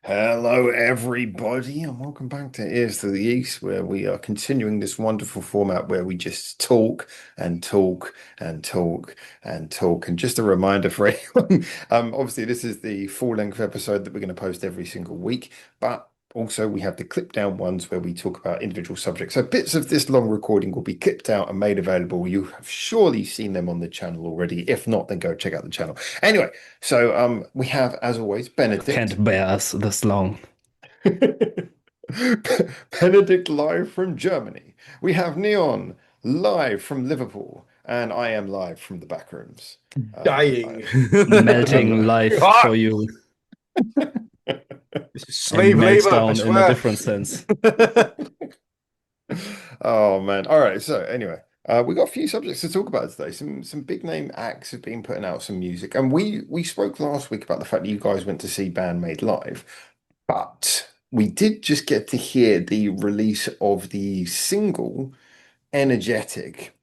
Hello, everybody, and welcome back to Ears to the East, where we are continuing this wonderful format where we just talk and talk and talk and talk. And just a reminder for anyone, obviously, this is the full-length episode that we're going to post every single week, but also we have the clipped down ones where we talk about individual subjects. So bits of this long recording will be clipped out and made available. You have surely seen them on the channel already. If not, then go check out the channel. Anyway, so we have, as always, Benedict. Can't bear us this long. Benedict live from Germany. We have Neon live from Liverpool, and I am live from the back rooms. Dying. Melting life Ah, for you this is and slave melts labor, I down in a swear. different sense. Oh man! All right. So anyway, we got a few subjects to talk about today. Some big name acts have been putting out some music, and we spoke last week about the fact that you guys went to see BAND-MAID live, but we did just get to hear the release of the single "Energetic"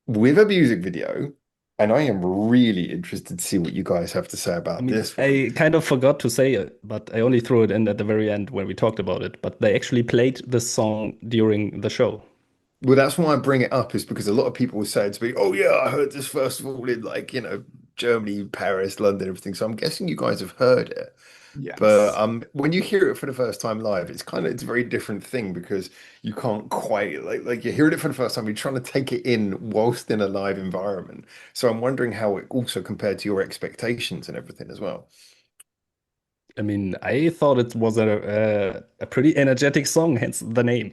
with a music video, and I am really interested to see what you guys have to say I about mean, this one. I kind of forgot to say it, but I only threw it in at the very end when we talked about it. But they actually played this song during the show. Well, that's why I bring it up is because a lot of people were saying to me, "Oh yeah, I heard this festival in like Germany, Paris, London, everything." So I'm guessing you guys have heard it. But Yes. when you hear it for the first time live, it's a very different thing because you can't quite like you're hearing it for the first time, you're trying to take it in whilst in a live environment. So I'm wondering how it also compared to your expectations and everything as well. I mean, I thought it was a pretty energetic song, hence the name.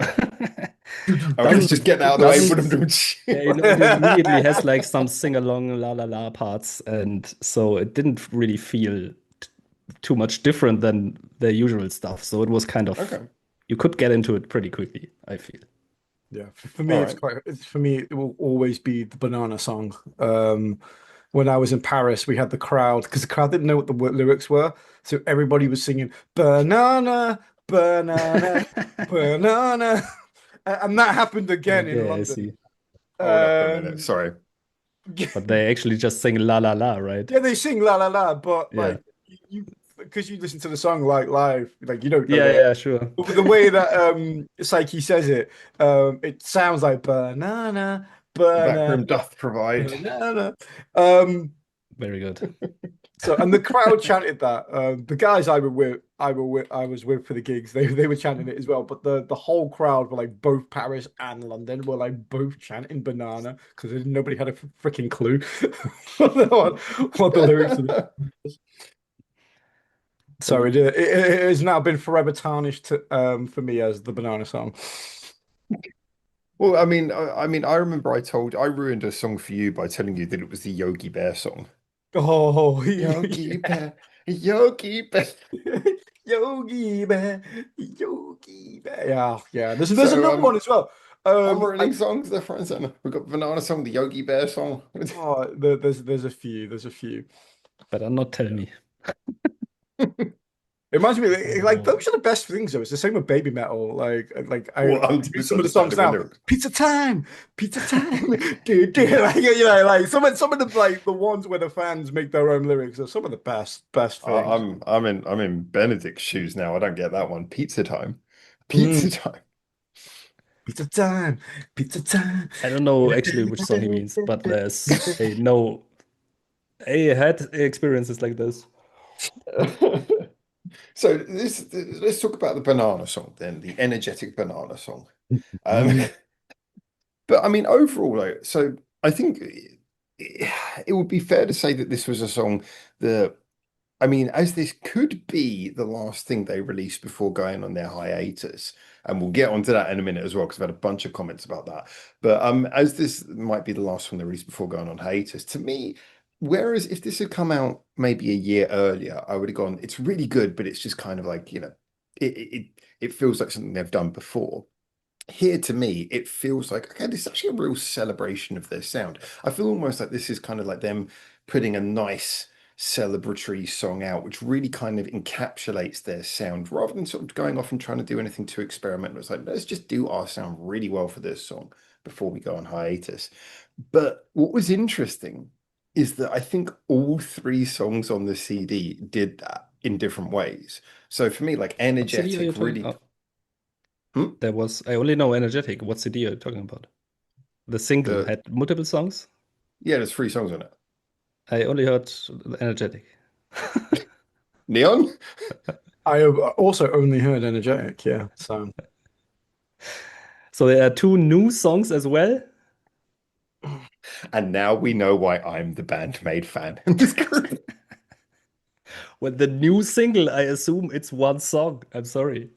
Okay, let's Doesn't just get that out of the way. doesn't Yeah, it immediately has like some sing-along la la la parts, and so it didn't really feel too much different than the usual stuff. So it was kind of Okay, you could get into it pretty quickly, I feel. Yeah, for me, all right. for me, it will always be the banana song. When I was in Paris, we had the crowd because the crowd didn't know what the lyrics were, so everybody was singing banana, banana, banana, and that happened again in Okay, I London. see. Hold up a minute. Um, Sorry. yeah, But they actually just sing la la la, right? yeah, they sing la la la, but Yeah. like you, because you listen to the song like live, like you don't know Yeah, the yeah, sure. the way that Saki says it, it sounds like banana, The back banana, room doth provide. banana. Um, Very good. so and the crowd chanted that. The guys I was with for the gigs, they were chanting it as well. But the whole crowd were like both Paris and London were like both chanting banana because nobody had a freaking clue what the lyrics of this. So it has now been forever tarnished for me as the banana song. Well, I remember I ruined a song for you by telling you that it was the Yogi Bear song. Oh, Yogi yeah. Bear, Yogi Bear. Yogi Bear, Yogi Bear. Yeah, yeah. There's So another one as well. I'm I ruining songs left, right, and center. We've got Banana Song, the Yogi Bear song. oh, there's a few. There's a few. Better not tell me. It reminds me like Oh. those are the best things though. It's the same with baby metal. I Well, I'm do some of the songs misunderstanding my now. lyrics. Pizza time. Like like some of the like the ones where the fans make their own lyrics are some of the best things. I'm in Benedict's shoes now. I don't get that one. Pizza time. Mm. Pizza time. Pizza time, pizza time. I don't know actually which song he means, but there's a no I had experiences like this. So let's talk about the banana song then, the energetic banana song. Um, Mm. but I mean, overall, like, so I think it would be fair to say that this was a song that, I mean, as this could be the last thing they released before going on their hiatus, and we'll get onto that in a minute as well, because I've had a bunch of comments about that. But as this might be the last one they released before going on hiatus, to me, whereas if this had come out maybe a year earlier, I would have gone, it's really good, but it's just kind of like, it feels like something they've done before. Here to me, it feels like, okay, this is actually a real celebration of their sound. I feel almost like this is kind of like them putting a nice celebratory song out, which really kind of encapsulates their sound rather than sort of going off and trying to do anything too experimental. It's like, let's just do our sound really well for this song before we go on hiatus. But what was interesting is that I think all three songs on the CD did that. in different ways. So for me, like What CD are you energetic talking? really. Oh, Hmm? there was. I only know Energetic. What CD are you talking about? The single The had multiple songs. Yeah, there's three songs on it. I only heard Energetic. Neon, I have also only heard Energetic, yeah. So So there are two new songs as well. and now we know why I'm the band-made fan in this group. With the new single, I assume it's one song. I'm sorry.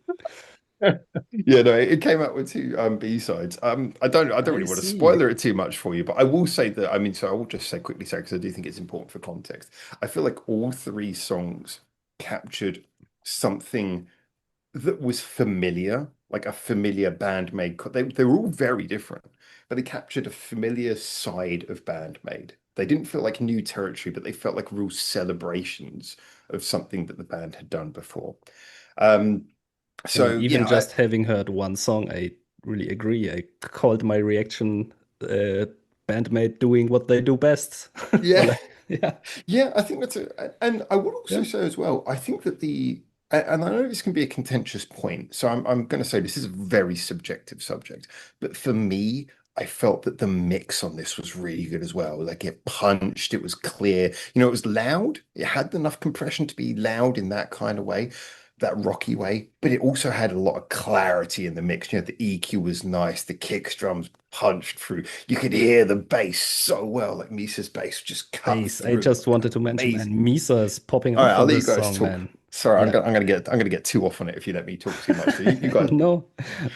Yeah, no, it came out with two B-sides. I don't I really want to see. spoiler it too much for you, but I will say that, I mean, so I will just say quickly say because I do think it's important for context. I feel like all three songs captured something that was familiar, like a familiar band-made. They were all very different, but they captured a familiar side of band-made. They didn't feel like new territory, but they felt like real celebrations of something that the band had done before. Um, I mean, so even yeah, I just having heard one song, I really agree. I called my reaction bandmate doing what they do best. Or yeah. like, yeah, Yeah, I think and I would also yeah. say as well, I think that and I know this can be a contentious point, so I'm going to say this is a very subjective subject, but for me, I felt that the mix on this was really good as well. Like it punched, it was clear, it was loud. It had enough compression to be loud in that kind of way, that rocky way, but it also had a lot of clarity in the mix. The EQ was nice, the kick drums punched through. You could hear the bass so well, like Misa's bass just cut Bass. I through. just wanted to mention, man, Amazing. Misa is popping All right, off I'll on let you this guys song, talk. man. Sorry, Yeah. I'm gonna get too off on it if you let me talk too much. So you guys. No,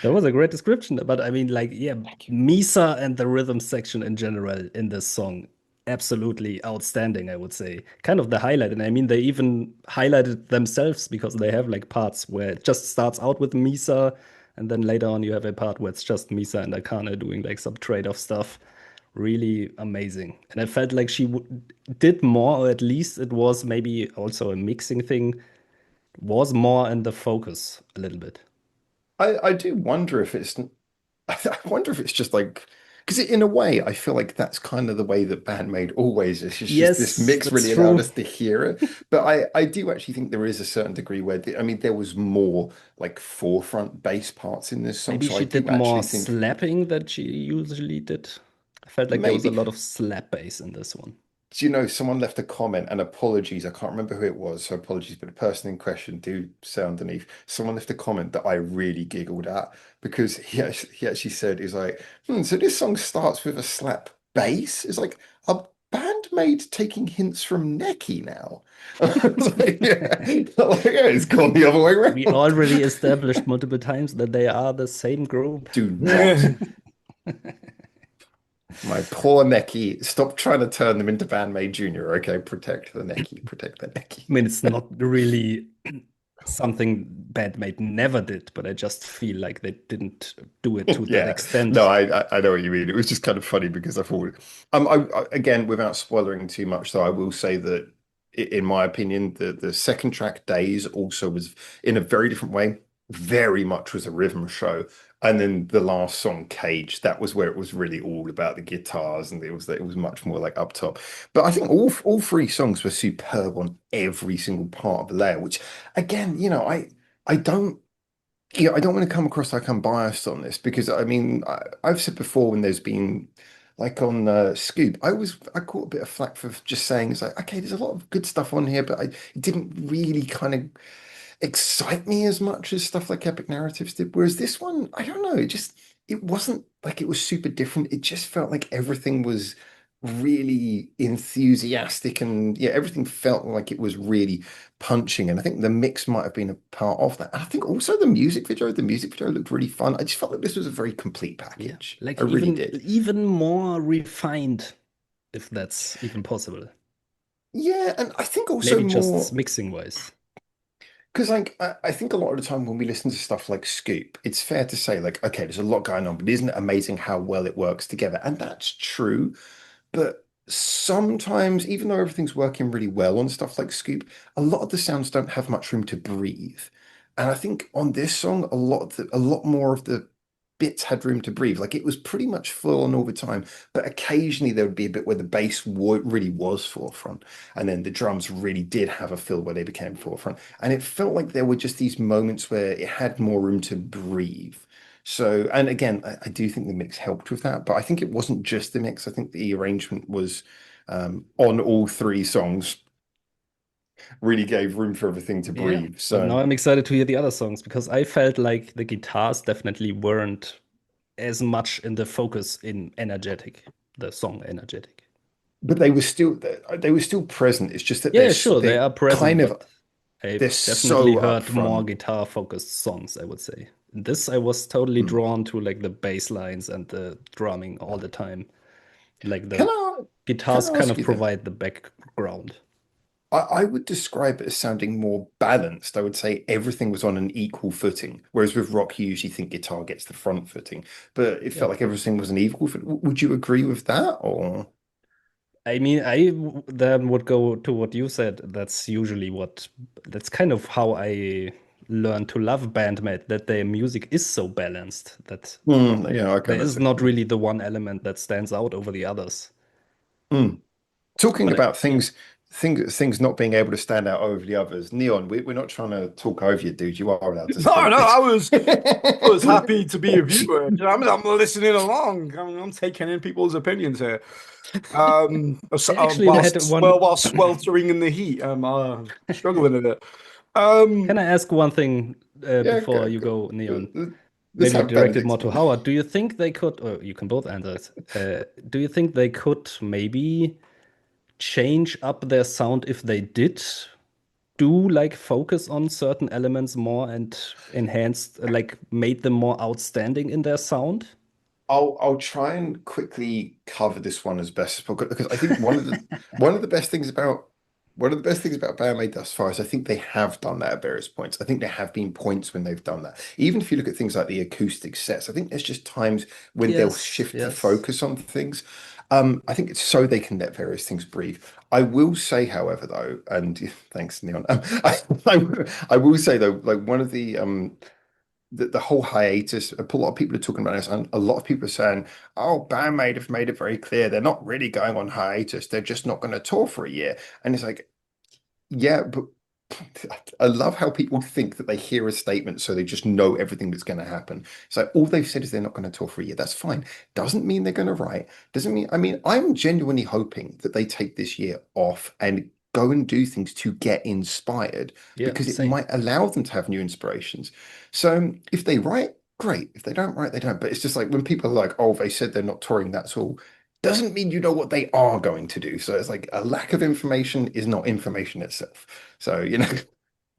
that was a great description. But I mean, like, yeah, Misa and the rhythm section in general in this song, absolutely outstanding, I would say. Kind of the highlight. And I mean, they even highlighted themselves because they have like parts where it just starts out with Misa, and then later on you have a part where it's just Misa and Akane doing like some trade-off stuff. Really amazing. And I felt like she did more, or at least it was maybe also a mixing thing, was more in the focus a little bit. I do wonder if it's. I wonder if it's just like because in a way I feel like that's kind of the way that Bandmade always is. It's just this Yes, mix that's really allowed true. us to hear it. But I do actually think there is a certain degree where I mean there was more like forefront bass parts in this song. Maybe So I she did do more actually think slapping than she usually did. I felt like there was a maybe. lot of slap bass in this one. Do you know someone left a comment and apologies? I can't remember who it was, so apologies, but the person in question do say underneath. Someone left a comment that I really giggled at because he actually said, "Is like, so this song starts with a slap bass. It's like a bandmate taking hints from Necky now." I was like, yeah, like, yeah, it's gone the other way We around. already established multiple times that they are the same group. Do not. My poor Necky. Stop trying to turn them into Bandmate Junior. Okay, protect the Necky. Protect the Necky. I mean, it's not really something BAND-MAID never did, but I just feel like they didn't do it to that Yeah, no, extent. I know what you mean. It was just kind of funny because I thought, again, without spoiling too much, though, I will say that in my opinion, the second track Days also was in a very different way, very much was a rhythm show, and then the last song Cage, that was where it was really all about the guitars, and it was much more like up top. But I think all three songs were superb on every single part of the layer, which again, I don't. Yeah, I don't want to come across like I'm biased on this because I mean I've said before when there's been like on Scoop, I caught a bit of flack for just saying it's like okay, there's a lot of good stuff on here, but it didn't really kind of excite me as much as stuff like Epic Narratives did. Whereas this one, I don't know, it wasn't like it was super different. It just felt like everything was really enthusiastic and yeah, everything felt like it was really punching. And I think the mix might have been a part of that. And I think also the music video looked really fun. I just felt like this was a very complete Yeah, package. I like really even did. even more refined, if that's even possible. Yeah, and I think also Maybe just more. mixing wise. Because like I think a lot of the time when we listen to stuff like Scoop, it's fair to say like, okay, there's a lot going on, but isn't it amazing how well it works together? And that's true. But sometimes, even though everything's working really well on stuff like Scoop, a lot of the sounds don't have much room to breathe. And I think on this song, a lot more of the bits had room to breathe. Like it was pretty much full on all the time, but occasionally there would be a bit where the bass really was forefront, and then the drums really did have a fill where they became forefront. And it felt like there were just these moments where it had more room to breathe. So, and again, I do think the mix helped with that, but I think it wasn't just the mix. I think the arrangement was on all three songs really gave room for everything to Yeah. breathe. But So, now I'm excited to hear the other songs because I felt like the guitars definitely weren't as much in the focus in Energetic, the song Energetic. but they were still present. It's just that Yeah, sure, they they are kind present, of but I've they're definitely so heard more upfront. guitar-focused songs, I would say. In this, I was totally Hmm. drawn to like the bass lines and the drumming all the time. Like Can the I can guitars I kind ask of you then? provide the background. I would describe it as sounding more balanced. I would say everything was on an equal footing, whereas with rock, you usually think guitar gets the front footing, but it Yeah. felt like everything was an equal foot. Would you agree with that, or? I mean, then would go to what you said. That's kind of how I learned to love BAND-MAID, that their music is so balanced that Yeah, okay, there that's is a good not point. really the one element that stands out over the others. Hmm. Talking But about yeah, things not being able to stand out over the others. Neon, we're not trying to talk over you, dude. You are allowed to No, speak. no, I was happy to be a viewer. I'm listening along. I'm taking in people's opinions here. I actually had one. While sweltering in the heat, I'm struggling a bit. Can Um, I ask one thing Yeah, before you go, Neon? let's Maybe have directed more Benedict's to voice. Howard. Do you think they could, or you can both answer it. Do you think they could maybe change up their sound if they did do like focus on certain elements more and enhanced, like made them more outstanding in their sound? I'll try and quickly cover this one as best as possible because I think one of the best things about one of the best things about BAND-MAID thus far is I think they have done that at various points. I think there have been points when they've done that. Even if you look at things like the acoustic sets, I think there's just times when they'll Yes, shift the yes. focus on things. I think it's so they can let various things breathe. I will say, however, though, and thanks, Neon. I will say though, like one of the whole hiatus, a lot of people are talking about this, and a lot of people are saying, "Oh, BAND-MAID have made it very clear they're not really going on hiatus. They're just not going to tour for a year." And it's like, yeah, but I love how people think that they hear a statement, so they just know everything that's going to happen. So all they've said is they're not going to tour for a year. That's fine. Doesn't mean they're going to write. Doesn't mean. I mean, I'm genuinely hoping that they take this year off and go and do things to get inspired Yeah, because it same. might allow them to have new inspirations. So if they write, great. If they don't write, they don't. But it's just like when people are like, "Oh, they said they're not touring. That's all." Doesn't mean you know what they are going to do. So it's like a lack of information is not information itself. So,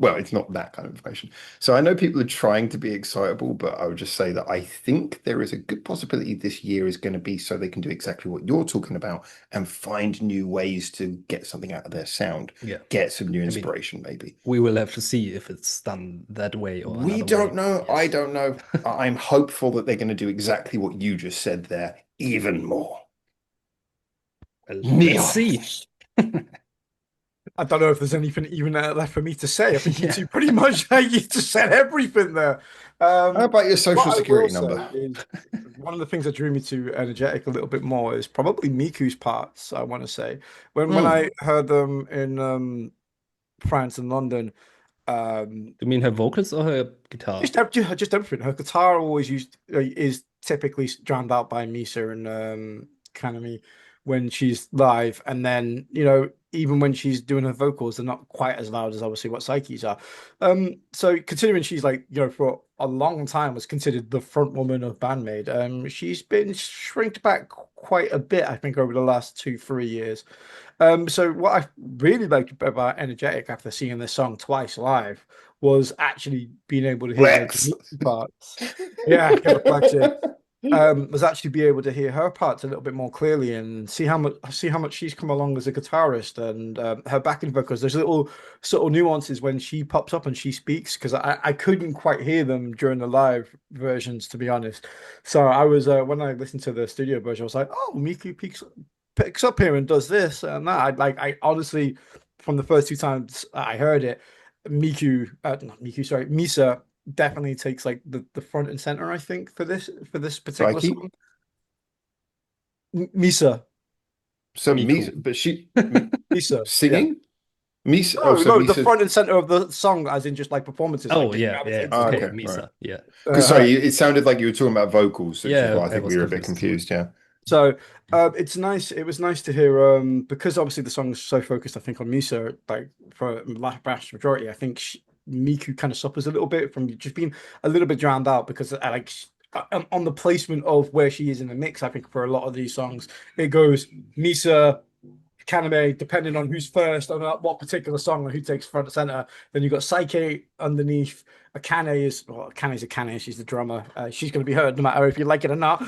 well, it's not that kind of information. So I know people are trying to be excitable, but I would just say that I think there is a good possibility this year is going to be so they can do exactly what you're talking about and find new ways to get something out of their sound, Yeah. get some new I mean, inspiration, maybe. we will have to see if it's done that way or We another way. don't know. I Yes. don't know. I'm hopeful that they're going to do exactly what you just said there, even more. Well, let's Neon. see. I don't know if there's anything even left for me to say. I think you Yeah. two pretty much you just said everything there. How about your social What I will security say number? is one of the things that drew me to Energetic a little bit more is probably Miku's parts, I want to say. When Hmm. I heard them in France and London, um, You mean her vocals or her guitar? just everything. Her guitar always used is typically drowned out by Misa and Kanami when she's live, and then even when she's doing her vocals, they're not quite as loud as obviously what Psyche's are. So considering she's like for a long time was considered the front woman of BAND-MAID, she's been shrinked back quite a bit, I think, over the last 2-3 years. So what I really liked about Energetic after seeing this song twice live was actually being able to hear the Flex. parts. Yeah, get the flex in. Was actually be able to hear her parts a little bit more clearly and see how much she's come along as a guitarist and her backing vocals. There's little subtle nuances when she pops up and she speaks because I couldn't quite hear them during the live versions, to be honest. So I was when I listened to the studio version, I was like, oh, Miku picks up here and does this and that. I honestly, from the first two times I heard it, not Miku, sorry, Misa definitely takes like the front and center, I think, for this particular Psyche. song. Misa, So Miku. Misa, but Misa, yeah. singing Misa. Oh, No, so no, the Misa. front and center of the song, as in just like performances, like Oh getting yeah, out of yeah. things Oh, and Okay, all. okay, right. Misa. Yeah. Because Her. sorry, it sounded like you were talking about vocals, which is Yeah, why I I think was we were a bit confused as well. confused. Yeah. So it's nice. It was nice to hear because obviously the song's so focused, I think, on Misa, like for vast majority. I think Miku kind of suffers a little bit from just being a little bit drowned out because on the placement of where she is in the mix. I think for a lot of these songs, it goes Misa, Kaname, depending on who's first on what particular song and who takes front and center. Then you've got Saki underneath. Akane is, well, Akane's Akane. She's the drummer. She's going to be heard no matter if you like it or not.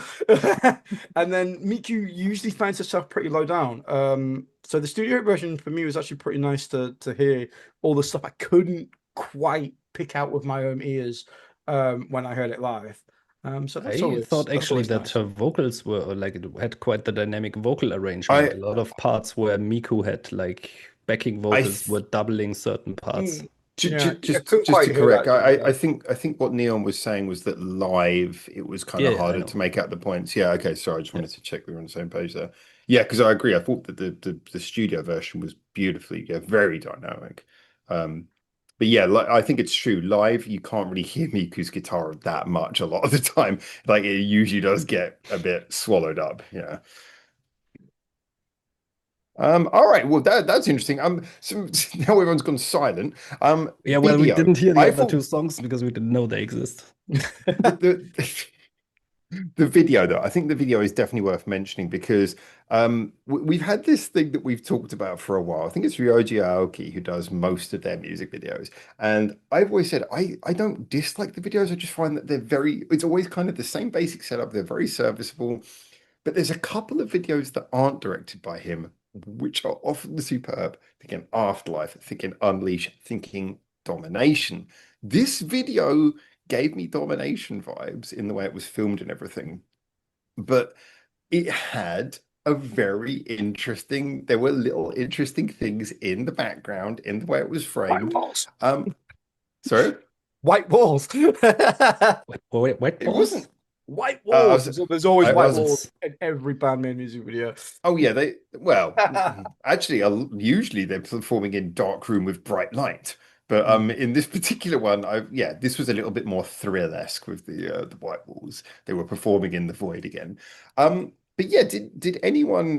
And then Miku usually finds herself pretty low down. So the studio version for me was actually pretty nice to hear all the stuff I couldn't quite pick out with my own ears when I heard it live. So I thought that's actually always that nice. her vocals were like it had quite the dynamic vocal arrangement. I A lot of parts where Miku had like backing I vocals th were doubling certain parts. Mm. Yeah, I couldn't just quite to hear correct, that just yet. I think what Neon was saying was that live it was kind Yeah, of yeah, I harder to know. make out the points. Yeah, okay, sorry, I just Yeah. wanted to check we were on the same page there. Yeah, because I agree. I thought that the studio version was beautifully, yeah, very dynamic. Um, but yeah, like, I think it's true. Live, you can't really hear Miku's guitar that much a lot of the time. Like it usually does get a bit swallowed up. Yeah. All right. Well, that's interesting. So now everyone's gone silent. Yeah, well, we Video. didn't hear the I other thought two songs because we didn't know they exist. the the video though, I think the video is definitely worth mentioning because we've had this thing that we've talked about for a while. I think it's Ryoji Aoki who does most of their music videos, and I've always said I don't dislike the videos. I just find that they're very. It's always kind of the same basic setup. They're very serviceable. But there's a couple of videos that aren't directed by him, which are often superb. Thinking Afterlife, thinking Unleash, thinking Domination. This video gave me Domination vibes in the way it was filmed and everything, but it had a very interesting, there were little interesting things in the background, in the way it was White framed. walls. Um, sorry, White walls. Wet it wasn't. balls? White I walls. was, There's always I white was walls in every BAND-MAID music video. Oh yeah, they well actually usually they're performing in dark room with bright light. But Mm. in this particular one, I yeah, this was a little bit more thrill-esque with the white walls. They were performing in the void again. But yeah, did anyone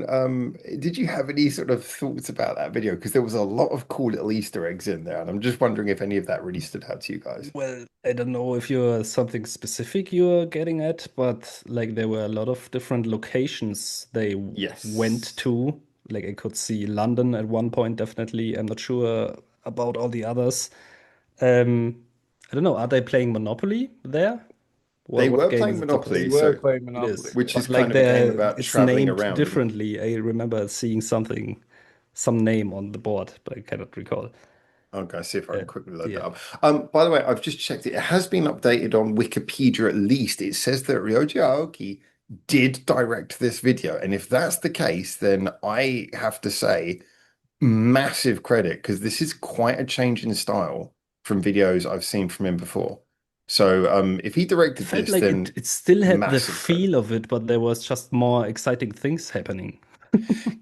did you have any sort of thoughts about that video? Because there was a lot of cool little Easter eggs in there, and I'm just wondering if any of that really stood out to you guys. Well, I don't know if you're something specific you're getting at, but like there were a lot of different locations they went Yes. to. Like I could see London at one point, definitely. I'm not sure about all the others. I don't know. Are they playing Monopoly there? They What were game playing is it They Monopoly, supposed? were so playing It is, Monopoly. which is but like kind of a game they're about it's traveling named around. differently. I remember seeing something, some name on the board, but I cannot recall. Okay, see if I Uh, can quickly load that yeah, up. By the way, I've just checked it. It has been updated on Wikipedia at least. It says that Ryoji Aoki did direct this video. And if that's the case, then I have to say massive credit because this is quite a change in style from videos I've seen from him before. So if he it directed felt this, like it then it still had the massive credit. feel of it, but there was just more exciting things happening.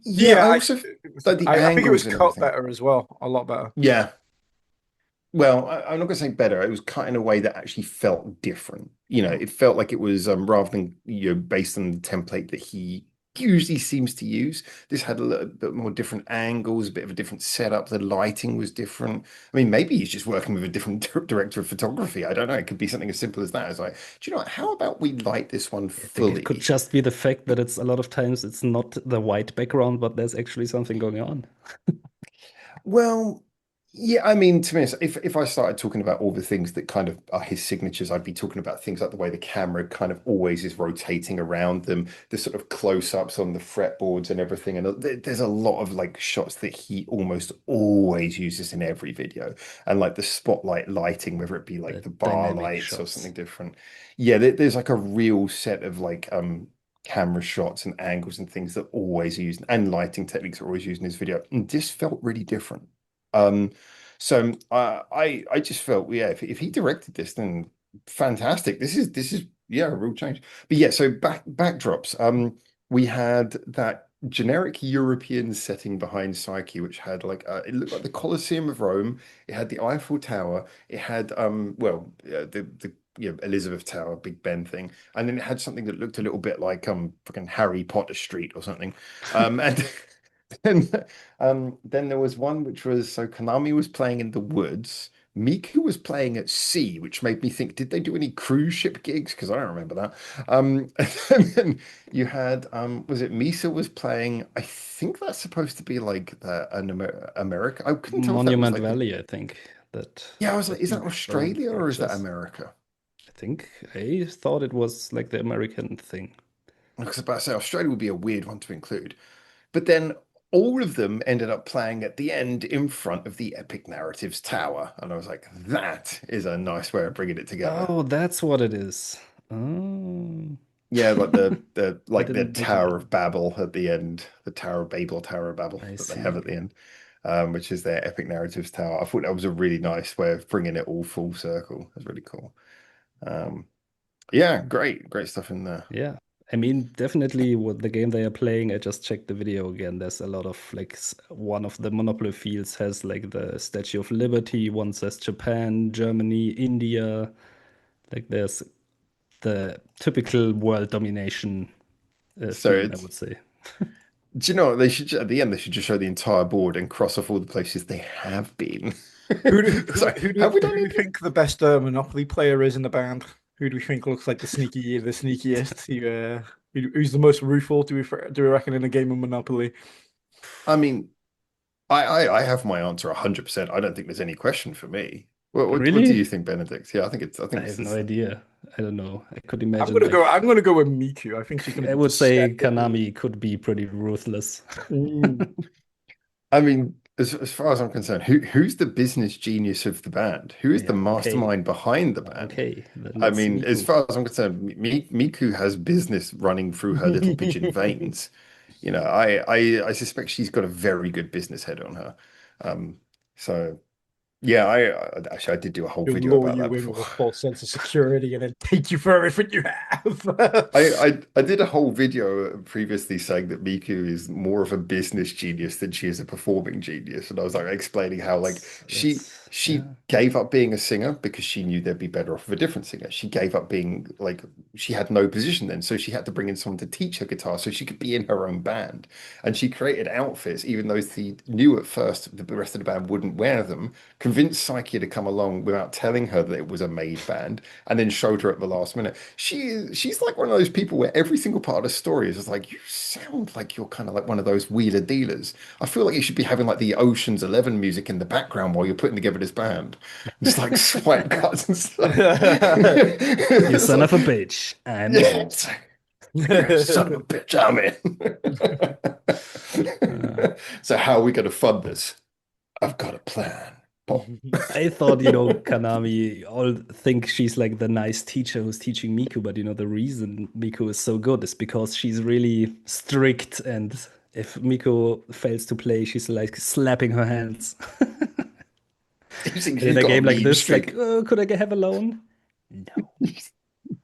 Yeah, Yeah, I also like the I think it was angles and cut everything. better as well, a lot better. Yeah, well, I'm not going to say better. It was cut in a way that actually felt different. You know, Mm. it felt like it was rather than based on the template that he usually seems to use. This had a little bit more different angles, a bit of a different setup. The lighting was different. I mean, maybe he's just working with a different director of photography. I don't know. It could be something as simple as that. It's like, do you know what? How about we light this one I think it could fully? just be the fact that it's a lot of times it's not the white background, but there's actually something going on. Well, yeah, I mean, to me, if I started talking about all the things that kind of are his signatures, I'd be talking about things like the way the camera kind of always is rotating around them, the sort of close-ups on the fretboards and everything. And there's a lot of like shots that he almost always uses in every video. And like the spotlight lighting, whether it be like The the bar dynamic lights or shots. something different. Yeah, there's like a real set of like camera shots and angles and things that always used and lighting techniques are always used in his video. And this felt really different. Um, So I just felt, yeah, if he directed this, then fantastic. This is yeah, a real change. But yeah, so backdrops. We had that generic European setting behind Psyche, which had like it looked like the Colosseum of Rome. It had the Eiffel Tower. It had well the Elizabeth Tower, Big Ben thing, and then it had something that looked a little bit like fucking Harry Potter Street or something. And then then there was one which was so Konami was playing in the woods. Miku was playing at sea, which made me think, did they do any cruise ship gigs? Because I don't remember that. And then you had, was it Misa was playing? I think that's supposed to be like an America. I couldn't tell if that was Monument like, Valley, I think that yeah, I was like, that is that you showed Australia or is that pictures. America? I think I thought it was like the American thing. I was about to say Australia would be a weird one to include. But then all of them ended up playing at the end in front of the Epic Narratives Tower. And I was like, that is a nice way of bringing it together. Oh, that's what it is. Oh, Yeah, like the I like the didn't mention Tower that. of Babel at the end, the Tower of Babel, Tower of Babel I that they have see. at the end, which is their Epic Narratives Tower. I thought that was a really nice way of bringing it all full circle. That's really cool. Um, yeah, great stuff in there. Yeah. I mean, definitely with the game they are playing, I just checked the video again. There's a lot of like one of the Monopoly fields has like the Statue of Liberty, one says Japan, Germany, India. Like there's the typical world domination So theme, I it's would say. do you know what they should at the end they should just show the entire board and cross off all the places they have been. Who do, So have we who done do we anything? think the best Monopoly player is in the band? Who do we think looks like the sneakiest? Who's the most rueful? Do we reckon in a game of Monopoly? I mean, I have my answer 100%. I don't think there's any question for me. What do Really? you think, Benedict? Yeah, I I think have this no is idea. I don't know. I could imagine I'm gonna go with Miku. I think she's gonna I be would say deceptively. Konami could be pretty ruthless. Ooh. I mean, as far as I'm concerned, who's the business genius of the band? Who is the Yeah, okay. mastermind behind the band? Okay, then I it's mean, as Miku. far as I'm concerned, Miku has business running through her little pigeon veins. You know, I suspect she's got a very good business head on her. Um, so yeah, actually I did do a whole He'll video lure about that you in before. with a false sense of security and then take you for everything you have. I did a whole video previously saying that Miku is more of a business genius than she is a performing genius, and I was like explaining how like she Yeah. gave up being a singer because she knew they'd be better off with a different singer. She gave up being like she had no position then, so she had to bring in someone to teach her guitar so she could be in her own band. And she created outfits, even though she knew at first the rest of the band wouldn't wear them, convinced Psyche to come along without telling her that it was a maid band, and then showed her at the last minute. She's like one of those people where every single part of the story is just like, you sound like you're kind of like one of those wheeler dealers. I feel like you should be having like the Ocean's 11 music in the background while you're putting together this band. Just like swipe cuts and stuff. You It's son like, of a bitch. I'm yeah, in. it's like, you son of a bitch, I'm Uh, in. So how are we going to fund this? I've got a plan. Pop. I thought, Kanami all think she's like the nice teacher who's teaching Miku, but the reason Miku is so good is because she's really strict, and if Miku fails to play, she's like slapping her hands. You think And in she's a got a game like mean this, like, streak? could I have a loan? No.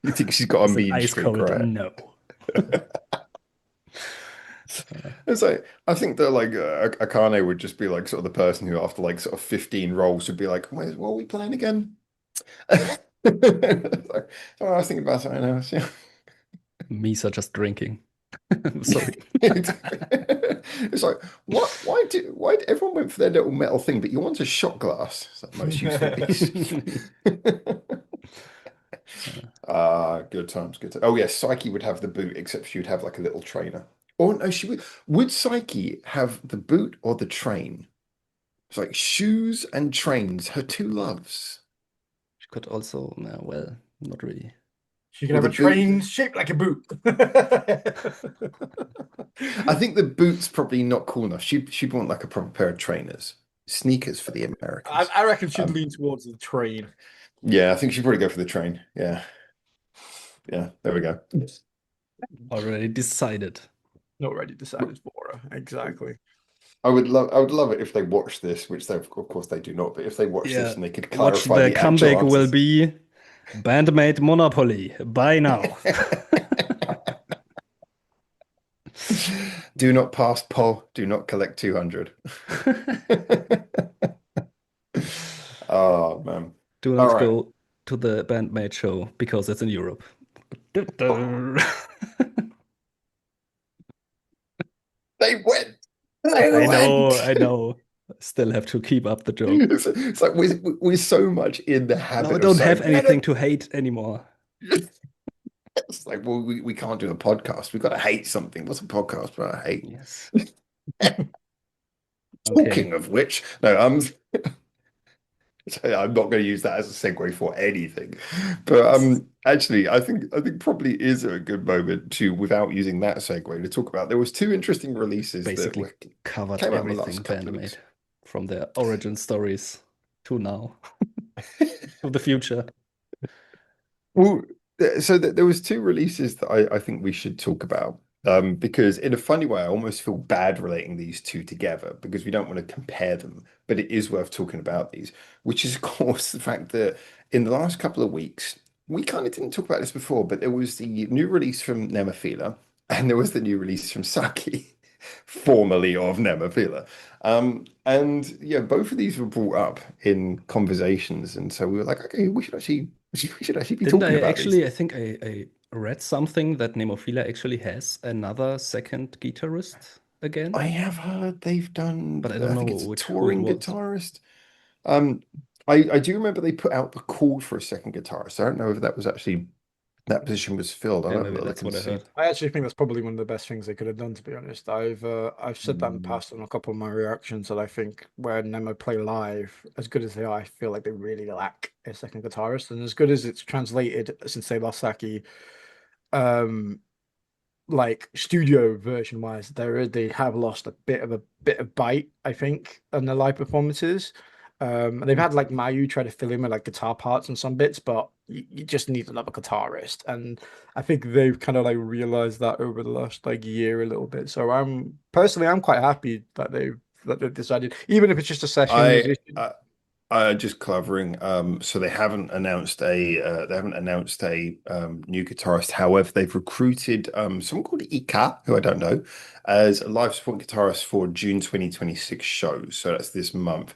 You think she's got a It's an mean ice streak, cold right? no. It's like I think that like Akane would just be like sort of the person who after like sort of 15 rolls would be like, what are we playing again? Like, oh, I was thinking about something else. Yeah. Misa just drinking. Sorry. It's like why everyone went for their little metal thing, but you want a shot glass? It's like most useful piece. Ah, good times, good times. Oh yes, Psyche would have the boot, except she would have like a little trainer. Or no, she would Psyche have the boot or the train? It's like shoes and trains, her two loves. She could also, no, well, not really. She can Or have the a boot. train shaped like a boot. I think the boot's probably not cool enough. She'd want like a proper pair of trainers. Sneakers for the Americans. I reckon she'd Um, lean towards the train. yeah, I think she'd probably go for the train. Yeah. Yeah, there we go. Already decided. Not already decided for her. Exactly. I would love it if they watch this, which they, of course they do not, but if they watch this Yeah. and they could Watch clarify the the actual comeback will answers. be BAND-MAID Monopoly. Buy now. Do not pass poll, do not collect 200. Oh man. Do All not right. go to the BAND-MAID show because it's in Europe. They went. They I know, went. I know. Still have to keep up the joke. It's like we're so much in the Now I habit of don't have saying anything Venom. to hate anymore. It's like, well, we can't do a podcast. We've got to hate something. What's a podcast about hate? Yes. Okay. Talking of which, no, so I'm not going to use that as a segue for anything. But actually, I think probably is a good moment to, without using that segue, to talk about. There was two interesting releases that Basically covered came out in the everything last couple of BAND-MAID weeks. from their origin stories to now to the future. Well, so there was two releases that I think we should talk about. Because in a funny way, I almost feel bad relating these two together because we don't want to compare them, but it is worth talking about these, which is, of course, the fact that in the last couple of weeks, we kind of didn't talk about this before, but there was the new release from Nemophila and there was the new release from Saki, formerly of Nemophila. And yeah, both of these were brought up in conversations, and so we were like, okay, we should actually be Didn't talking I about these. actually? I think I read something that Nemophila actually has another second guitarist I again, have heard they've done, but I don't I know think it's a which who it touring was. guitarist. Um, I do remember they put out the call for a second guitarist. I don't know if that was actually that position was filled. I'll Yeah, have a maybe look that's and what I see. heard. I actually think that's probably one of the best things they could have done, to be honest. I've said that in the Mm. past on a couple of my reactions that I think when Nemo play live, as good as they are, I feel like they really lack a second guitarist. And as good as it's translated since they lost Saki, um, like studio version wise, they have lost a bit of bite, I think, on their live performances. And they've had like Mayu try to fill in with like guitar parts and some bits, but you just need another guitarist. And I think they've kind of like realized that over the last like year a little bit. So I'm quite happy that they've decided, even if it's just a session I, musician. I just covering. So they haven't announced a new guitarist. However, they've recruited someone called Ika, who I don't know, as a live support guitarist for June 2026 show. So that's this month.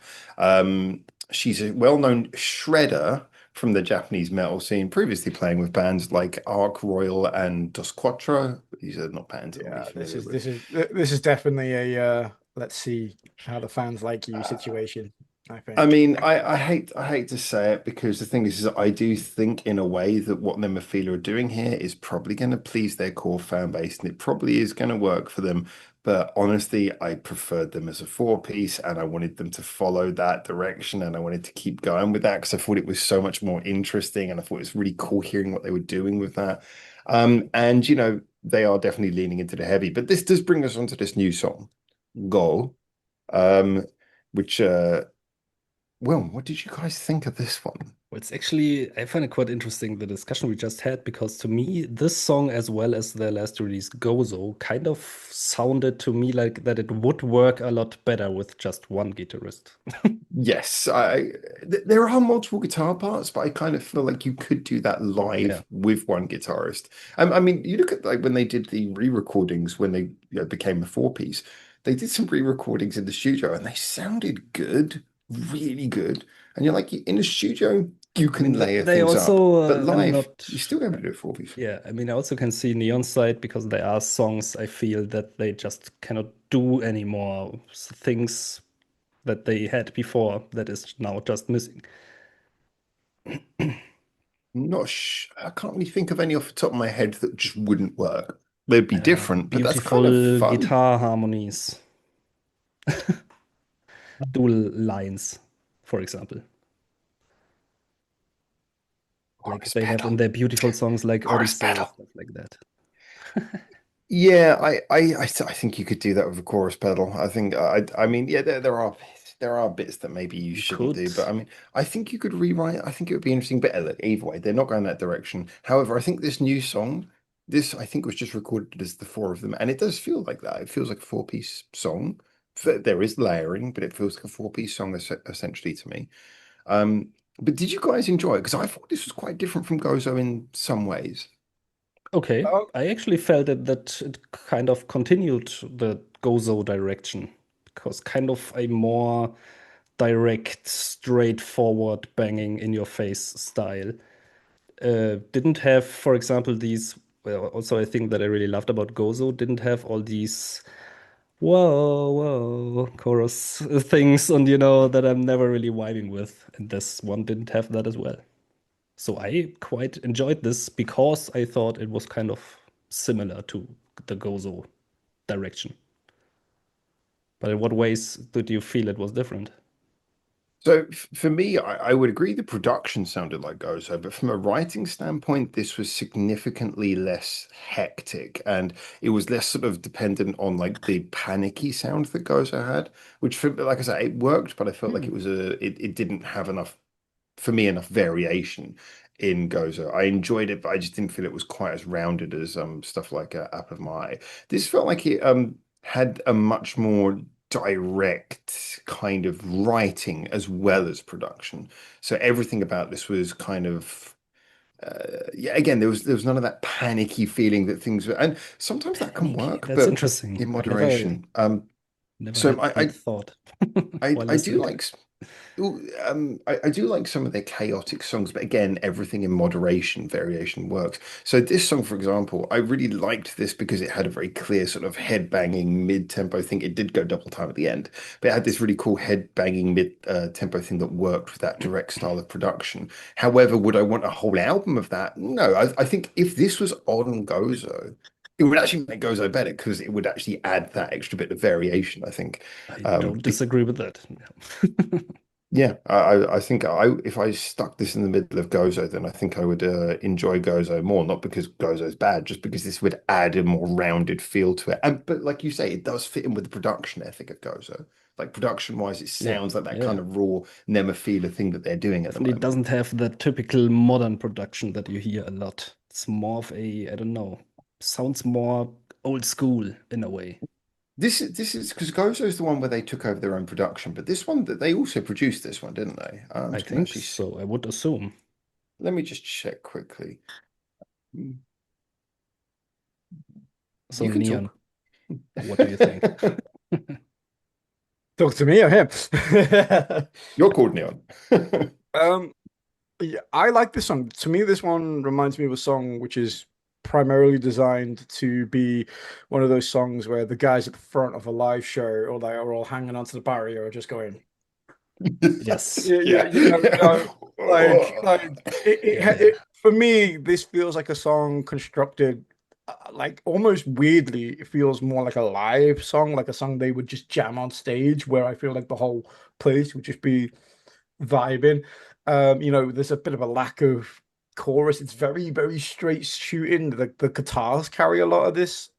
She's a well-known shredder from the Japanese metal scene, previously playing with bands like Arc Royal and Dos Quattro. These are not bands I'm really Yeah, this familiar is with. this is this is definitely a let's see how the fans like you Uh, situation, I I think. mean, I hate to say it because the thing is I do think in a way that what Nemophila are doing here is probably going to please their core fan base and it probably is going to work for them. But honestly, I preferred them as a four piece and I wanted them to follow that direction and I wanted to keep going with that because I thought it was so much more interesting and I thought it was really cool hearing what they were doing with that. And they are definitely leaning into the heavy. But this does bring us onto this new song, Go, um, which Will, what did you guys think of this one? Well, it's actually, I find it quite interesting the discussion we just had because to me, this song, as well as their last release, Gozo, kind of sounded to me like that it would work a lot better with just one guitarist. Yes, there are multiple guitar parts, but I kind of feel like you could do that Yeah. live with one guitarist. I mean, you look at like when they did the re-recordings when they became a four piece, they did some re-recordings in the studio and they sounded good, really good. And you're like, in the studio, you I mean, can layer they things up, also, but I'm live, not, you still able to do a four piece. yeah, I mean, I also can see Neon Side because there are songs I feel that they just cannot do anymore. Things that they had before that is now just missing. Not sh I can't really think of any off the top of my head that just wouldn't work. They'd be different, but that's kind of Beautiful fun. guitar harmonies, dual lines, for example. Like Chorus they have in pedal, their beautiful songs like chorus Odyssey, pedal. stuff like that. Yeah, I think you could do that with a chorus pedal. I mean, yeah, there are bits that maybe you You shouldn't could. do, but I mean, I think you could rewrite. I think it would be interesting. But look, either way, they're not going that direction. However, I think this new song, this I think was just recorded as the four of them, and it does feel like that. It feels like a four-piece song there is layering, but it feels like a four-piece song essentially to me. Um, but did you guys enjoy it? Because I thought this was quite different from Gozo in some ways. Okay, Oh, I actually felt that it kind of continued the Gozo direction because kind of a more direct, straightforward, banging in your face style. Didn't have, for example, these. Well, also, I think that I really loved about Gozo didn't have all these whoa, whoa chorus things, and that I'm never really vibing with. And this one didn't have that as well. So I quite enjoyed this because I thought it was kind of similar to the Gozo direction. But in what ways did you feel it was different? So for me, I would agree the production sounded like Gozo, but from a writing standpoint, this was significantly less hectic and it was less sort of dependent on like the panicky sound that Gozo had, which for, like I said, it worked, but I felt like Hmm. it didn't have enough for me enough variation in Gozo. I enjoyed it, but I just didn't feel it was quite as rounded as stuff like Apple of My Eye. This felt like it had a much more direct kind of writing as well as production. So everything about this was kind of yeah, again, there was none of that panicky feeling that things were, and sometimes that can Panicky. work, That's but interesting. in I never moderation. never So had that thought while I do listening to like it. ooh, I do like some of their chaotic songs, but again, everything in moderation, variation works. So this song, for example, I really liked this because it had a very clear sort of head-banging mid-tempo thing. It did go double time at the end, but it had this really cool head-banging mid-tempo thing that worked with that direct style of production. However, would I want a whole album of that? No, I think if this was on Gozo, it would actually make Gozo better because it would actually add that extra bit of variation, I think. I don't disagree with that. Yeah, I think if I stuck this in the middle of Gozo, then I think I would enjoy Gozo more, not because Gozo's bad, just because this would add a more rounded feel to it. And but like you say, it does fit in with the production ethic of Gozo. Like production wise, it Yeah, sounds like that kind yeah. of raw Nemophila thing that they're doing at the Definitely moment. doesn't have the typical modern production that you hear a lot. It's more of a, I don't know, sounds more old school in a way. This is because Gozo is the one where they took over their own production, but this one that they also produced this one, didn't they? I'm I just gonna think actually so. I would assume. let me just check quickly. Mm, So You can Neon, talk. what do you think? talk to me or him? You're called Neon. Um, yeah, I like this song. To me, this one reminds me of a song which is primarily designed to be one of those songs where the guys at the front of a live show or they are all hanging onto the barrier or just going, Yes. yeah, yeah, Yeah. Yeah, yeah. for me, this feels like a song constructed like almost weirdly, it feels more like a live song, like a song they would just jam on stage, where I feel like the whole place would just be vibing. There's a bit of a lack of chorus. It's very, very straight shooting. The guitars carry a lot of this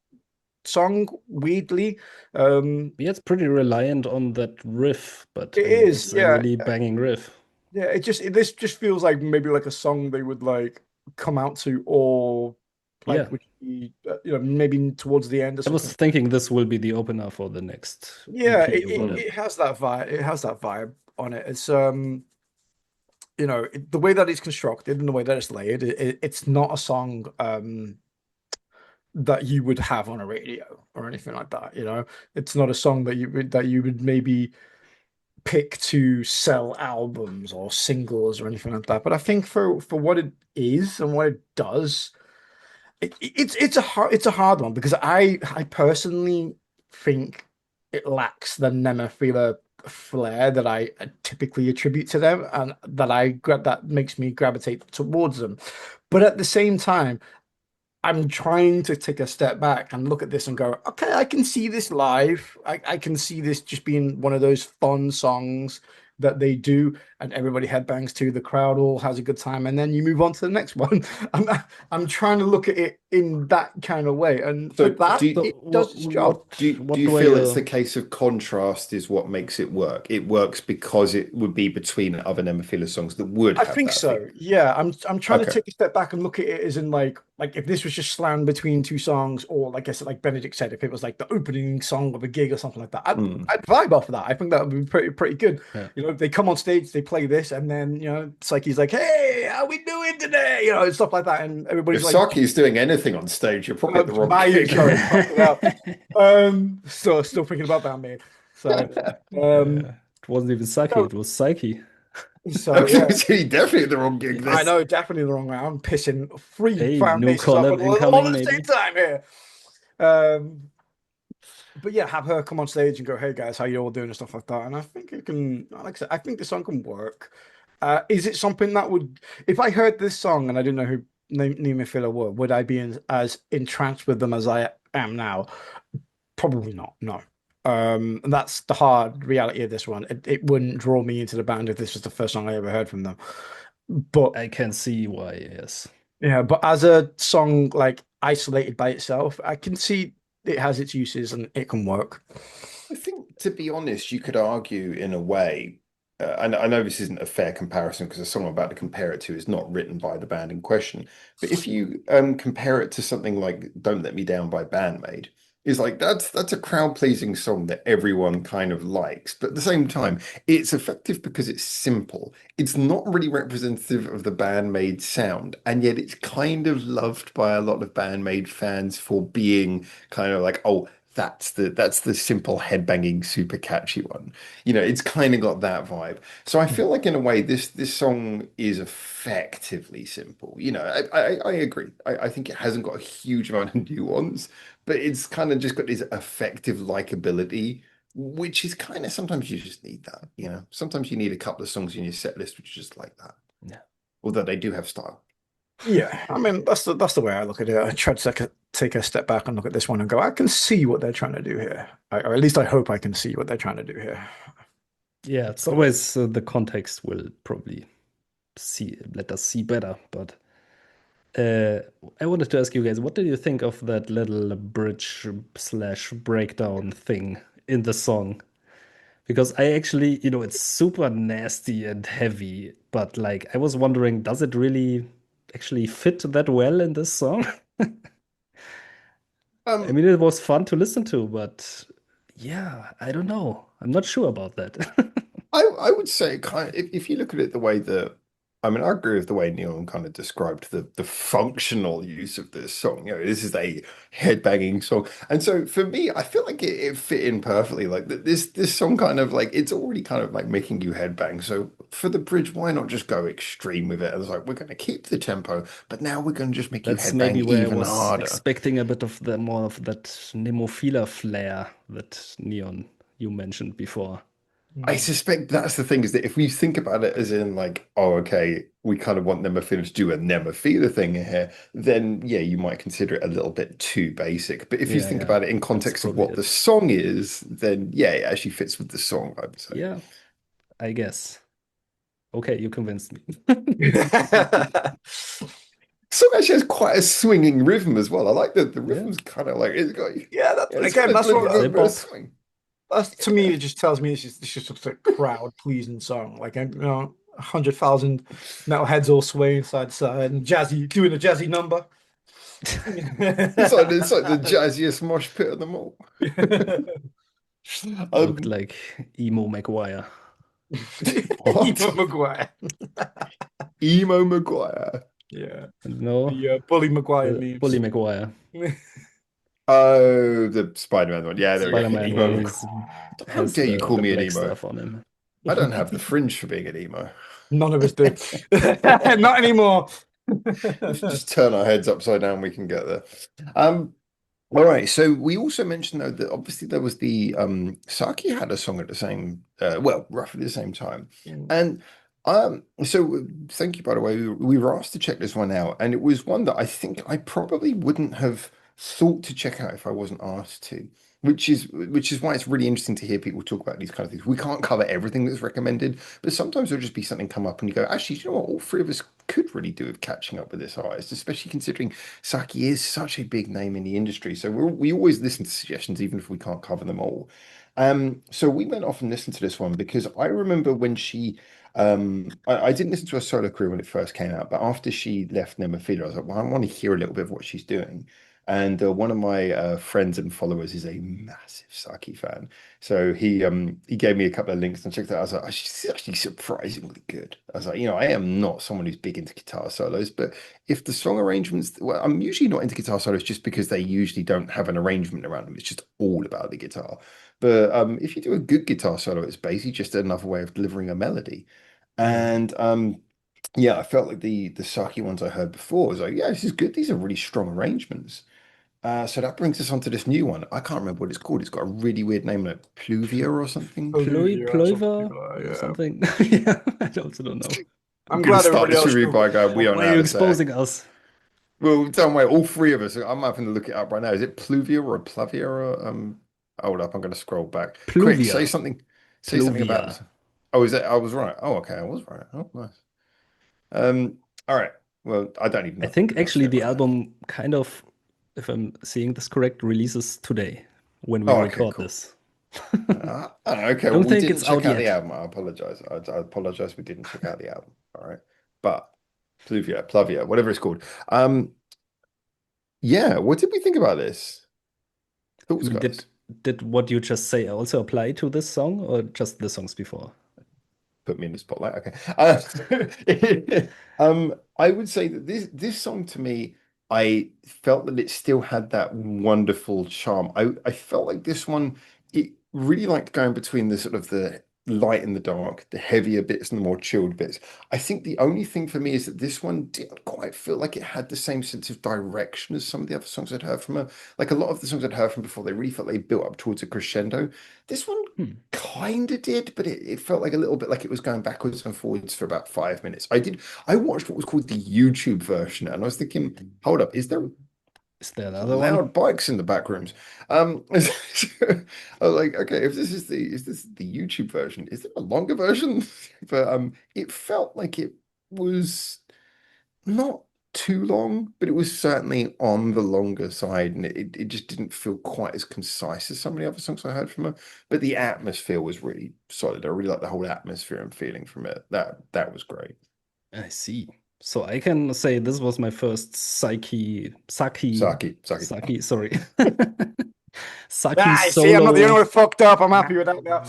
song, weirdly. Um, Yeah, it's pretty reliant on that riff, but it I mean, is, it's a yeah. really banging riff. Yeah, this just feels like maybe like a song they would like come out to or Yeah, like would be maybe towards the end or I was something. thinking this will be the opener for the next Yeah, EP or whatever. it has that vibe. It has that vibe on it. It's the way that it's constructed and the way that it's layered. It's not a song that you would have on a radio or anything like that. It's not a song that you would maybe pick to sell albums or singles or anything like that. But I think for what it is and what it does, it's a hard one because I personally think it lacks the Nemophila flair that I typically attribute to them and that makes me gravitate towards them. But at the same time, I'm trying to take a step back and look at this and go, okay, I can see this live. I can see this just being one of those fun songs that they do and everybody headbangs to, the crowd all has a good time, and then you move on to the next one. I'm I'm trying to look at it in that kind of way. And for So that, So it does its job. do what you were feel it's the you? case of contrast is what makes it work? It works because it would be between other Nemophila songs that would I have think that thing. so. Yeah, I'm trying to Okay. take a step back and look at it as in like if this was just slammed between two songs, or like I said, like Benedict said, if it was like the opening song of a gig or something like that, Mm. I'd vibe off of that. I think that would be pretty good. Yeah. You know, they come on stage, they play this, and then Psyche's like, "Hey, how we doing today?" And stuff like that, and everybody's If like, Saki is doing anything on stage, you're probably at the wrong "My gig. sorry, fucking hell." Still thinking about BAND-MAID. So, um, Yeah. It wasn't even Saki, no, it was Psyche. so yeah. You're definitely at the wrong gig then. I know, definitely the wrong way. I'm pissing three Hey, fan new bases off collab all incoming, at the same maybe. time here. Um, but yeah, have her come on stage and go, "Hey guys, how you all doing?" and stuff like that. And I think it can, like I said, I think the song can work. Is it something that would, if I heard this song and I didn't know who Nemophila were, would I be as entranced with them as I am now? Probably not. No. And that's the hard reality of this one. It wouldn't draw me into the band if this was the first song I ever heard from them. But I can see why, yes. yeah, but as a song like isolated by itself, I can see it has its uses and it can work. I think, to be honest, you could argue in a way, and I know this isn't a fair comparison because the song I'm about to compare it to is not written by the band in question. But if you compare it to something like "Don't Let Me Down" by BAND-MAID, is like that's a crowd-pleasing song that everyone kind of likes. But at the same time, it's effective because it's simple. It's not really representative of the BAND-MAID sound, and yet it's kind of loved by a lot of BAND-MAID fans for being kind of like, oh, that's the simple headbanging super catchy one. It's kind of got that vibe. So I feel like in a way this song is effectively simple. I agree. I think it hasn't got a huge amount of nuance, but it's kind of just got this effective likability, which is kind of sometimes you just need that. Sometimes you need a couple of songs in your set list which are just like that. Yeah. Although they do have style. Yeah, I mean that's the way I look at it. I try to take a step back and look at this one and go, I can see what they're trying to do here, or at least I hope I can see what they're trying to do here. Yeah, it's always the context will probably let us see better. But uh, I wanted to ask you guys, what did you think of that little bridge slash breakdown thing in the song? Because I actually, it's super nasty and heavy, but like I was wondering, does it really actually fit that well in this song? I Um, mean, it was fun to listen to, but yeah, I don't know. I'm not sure about that. I would say kind of if you look at it the way that I agree with the way Neil kind of described the functional use of this song. This is a headbanging song, and so for me, I feel like it fit in perfectly. Like this song kind of like it's already kind of like making you headbang. So for the bridge, why not just go extreme with it? It's like we're going to keep the tempo, but now we're going to just make you That's maybe headbang where I even was harder. expecting a bit of the more of that Nemophila flair that Neon you mentioned before. I Hmm. suspect that's the thing is that if we think about it as in like, oh, okay, we kind of want Nemophila to do a Nemophila thing here, then yeah, you might consider it a little bit too basic. But if you Yeah, think yeah, about it in that's context of probably what the it. song is, then yeah, it actually fits with the song, I would say. Yeah, I guess. Okay, you convinced me. Song actually has quite a swinging rhythm as well. I like that the Yeah, rhythm's kind of like it's got Yeah, it's got again, a that's little what got a bit of bop. swing. that's to me. It just tells me it's just a crowd pleasing song. Like 100,000 metalheads all swaying side to side and jazzy doing a jazzy number. It's like the jazziest mosh pit of them all. Looked Um, like Emo Maguire. Emo what? Maguire. Emo Maguire. Yeah, No, the Bully Maguire the Bully memes. Maguire. Oh, the Spider-Man one. Yeah, there we go. Spider-Man Emo one Maguire. is How has dare you call the me an black emo? stuff on him. I don't have the fringe for being an emo. None of us do. Not anymore. If we just turn our heads upside down, we can get there. Um, All right. So we also mentioned though that obviously there was the Saki had a song at the same well, roughly the same time. And so thank you by the way. We were asked to check this one out, and it was one that I think I probably wouldn't have thought to check out if I wasn't asked to. Which is why it's really interesting to hear people talk about these kind of things. We can't cover everything that's recommended, but sometimes there'll just be something come up and you go, actually, you know what? All three of us could really do with catching up with this artist, especially considering Saki is such a big name in the industry. So we always listen to suggestions, even if we can't cover them all. So we went off and listened to this one because I remember when I didn't listen to her solo career when it first came out, but after she left Nemophila, I was like, well, I want to hear a little bit of what she's doing. And one of my friends and followers is a massive Saki fan. So he gave me a couple of links and checked it out. I was like, "Oh, she's actually surprisingly good." I was like, I am not someone who's big into guitar solos, but if the song arrangements, well, I'm usually not into guitar solos just because they usually don't have an arrangement around them. It's just all about the guitar. But if you do a good guitar solo, it's basically just another way of delivering a melody. Yeah. And yeah, I felt like the Saki ones I heard before was like, yeah, this is good. These are really strong arrangements. So that brings us on to this new one. I can't remember what it's called. It's got a really weird name, like Pluvia or something. Olivia, some Ploiver people are, or yeah. something. Yeah, I also don't know. I'm I'm going to glad start everybody this else review knew by going, we what. don't Why know are how you to say it. exposing us? Well, don't worry, all three of us. I'm having to look it up right now. Is it Pluvia or Pluvia or hold up, I'm going to scroll back. Quick, Pluvia. say something about Pluvia. this. Oh, is it? I was right. Oh, okay, I was right. Oh, nice. All right. Well, I don't even I know if I'm think pronouncing actually it the right. album kind of, if I'm seeing this correct, releases today when we Oh, okay, record cool. this. Okay, well, Don't we think didn't it's out check out the yet. album. I apologize. I apologize. We didn't check out the album. All right, but Pluvia, whatever it's called. Yeah. What did we think about this? I Thoughts, mean, guys? did what you just say also apply to this song or just the songs before? Put me in the spotlight. Okay. I would say that this song to me, I felt that it still had that wonderful charm. I felt like this one, it really liked going between the sort of the light and the dark, the heavier bits and the more chilled bits. I think the only thing for me is that this one didn't quite feel like it had the same sense of direction as some of the other songs I'd heard from her. Like a lot of the songs I'd heard from before, they really felt like they built up towards a crescendo. This one Hmm. kind of did, but it felt like a little bit like it was going backwards and forwards for about 5 minutes. I watched what was called the YouTube version, and I was thinking, hold up, is there Is there another one? loud bikes in the back rooms? I was like, okay, if this is the YouTube version, is there a longer version? But it felt like it was not too long, but it was certainly on the longer side, and it just didn't feel quite as concise as some of the other songs I heard from her. But the atmosphere was really solid. I really like the whole atmosphere and feeling from it. That was great. I see. So I can say this was my first Saki. Sorry. Saki Ah, I see, I'm not the only solo. one fucked up. I'm happy with that now.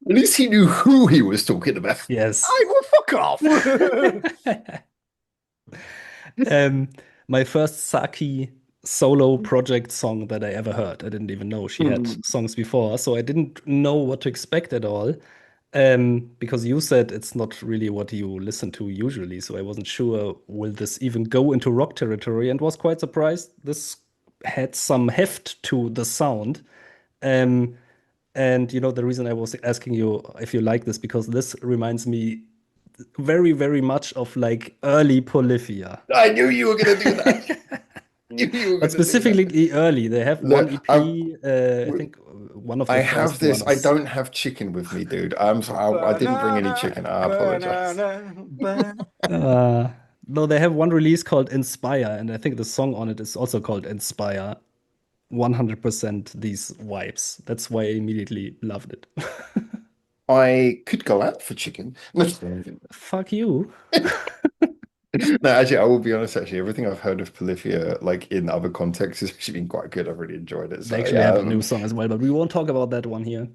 At least he knew who he was talking about. Yes. I will fuck off. Um, my first Saki solo project song that I ever heard. I didn't even know she had Hmm. songs before, so I didn't know what to expect at all. Because you said it's not really what you listen to usually, so I wasn't sure will this even go into rock territory, and was quite surprised. This had some heft to the sound. Um, and you know the reason I was asking you if you like this because this reminds me very, very much of like early Polyphia. I knew you were going to do that. Knew you were But going to do that. specifically early, they have one Look, EP. I think one of I the have first this. I ones. don't have chicken with me, dude. I'm sorry. I didn't bring any Banana, chicken. I apologize. banana, banana. No, they have one release called Inspire, and I think the song on it is also called Inspire. 100% these vibes. That's why I immediately loved it. I could go out for chicken. No, Fuck you. actually, I will be honest. Actually, everything I've heard of Polyphia, like in other contexts, has actually been quite good. I've really enjoyed it. They So actually yeah, have a new song as well, but we won't talk about that one here.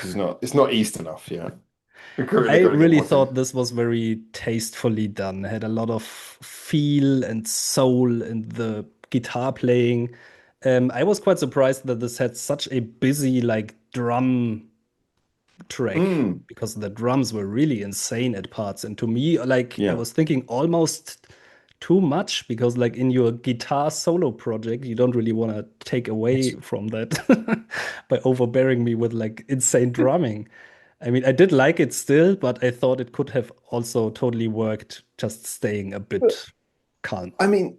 it's not East enough. Yeah, they I got to get really more to. thought this was very tastefully done. It had a lot of feel and soul in the guitar playing. I was quite surprised that this had such a busy like drum track Mm, because the drums were really insane at parts. And to me, like I yeah. was thinking almost too much because like in your guitar solo project, you don't really want to take away from that by overbearing me with like insane drumming. I mean, I did like it still, but I thought it could have also totally worked just staying a bit calm. I mean,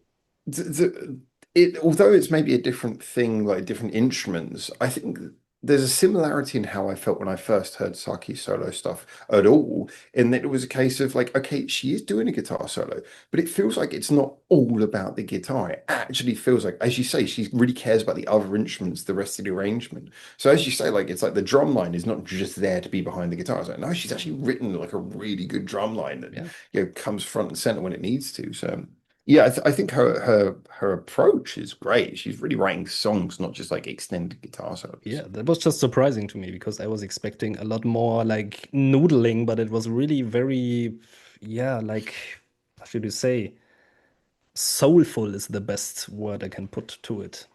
it although it's maybe a different thing, like different instruments, I think there's a similarity in how I felt when I first heard Saki solo stuff at all, in that it was a case of like, okay, she is doing a guitar solo, but it feels like it's not all about the guitar. It actually feels like, as you say, she really cares about the other instruments, the rest of the arrangement. So as you say, like it's like the drum line is not just there to be behind the guitar. It's like, no, she's actually written like a really good drum line that Yeah. comes front and center when it needs to. So yeah, I think her approach is great. She's really writing songs, not just like extended guitar solos. Yeah, that was just surprising to me because I was expecting a lot more like noodling, but it was really very, yeah, like, how should you say? Soulful is the best word I can put to it.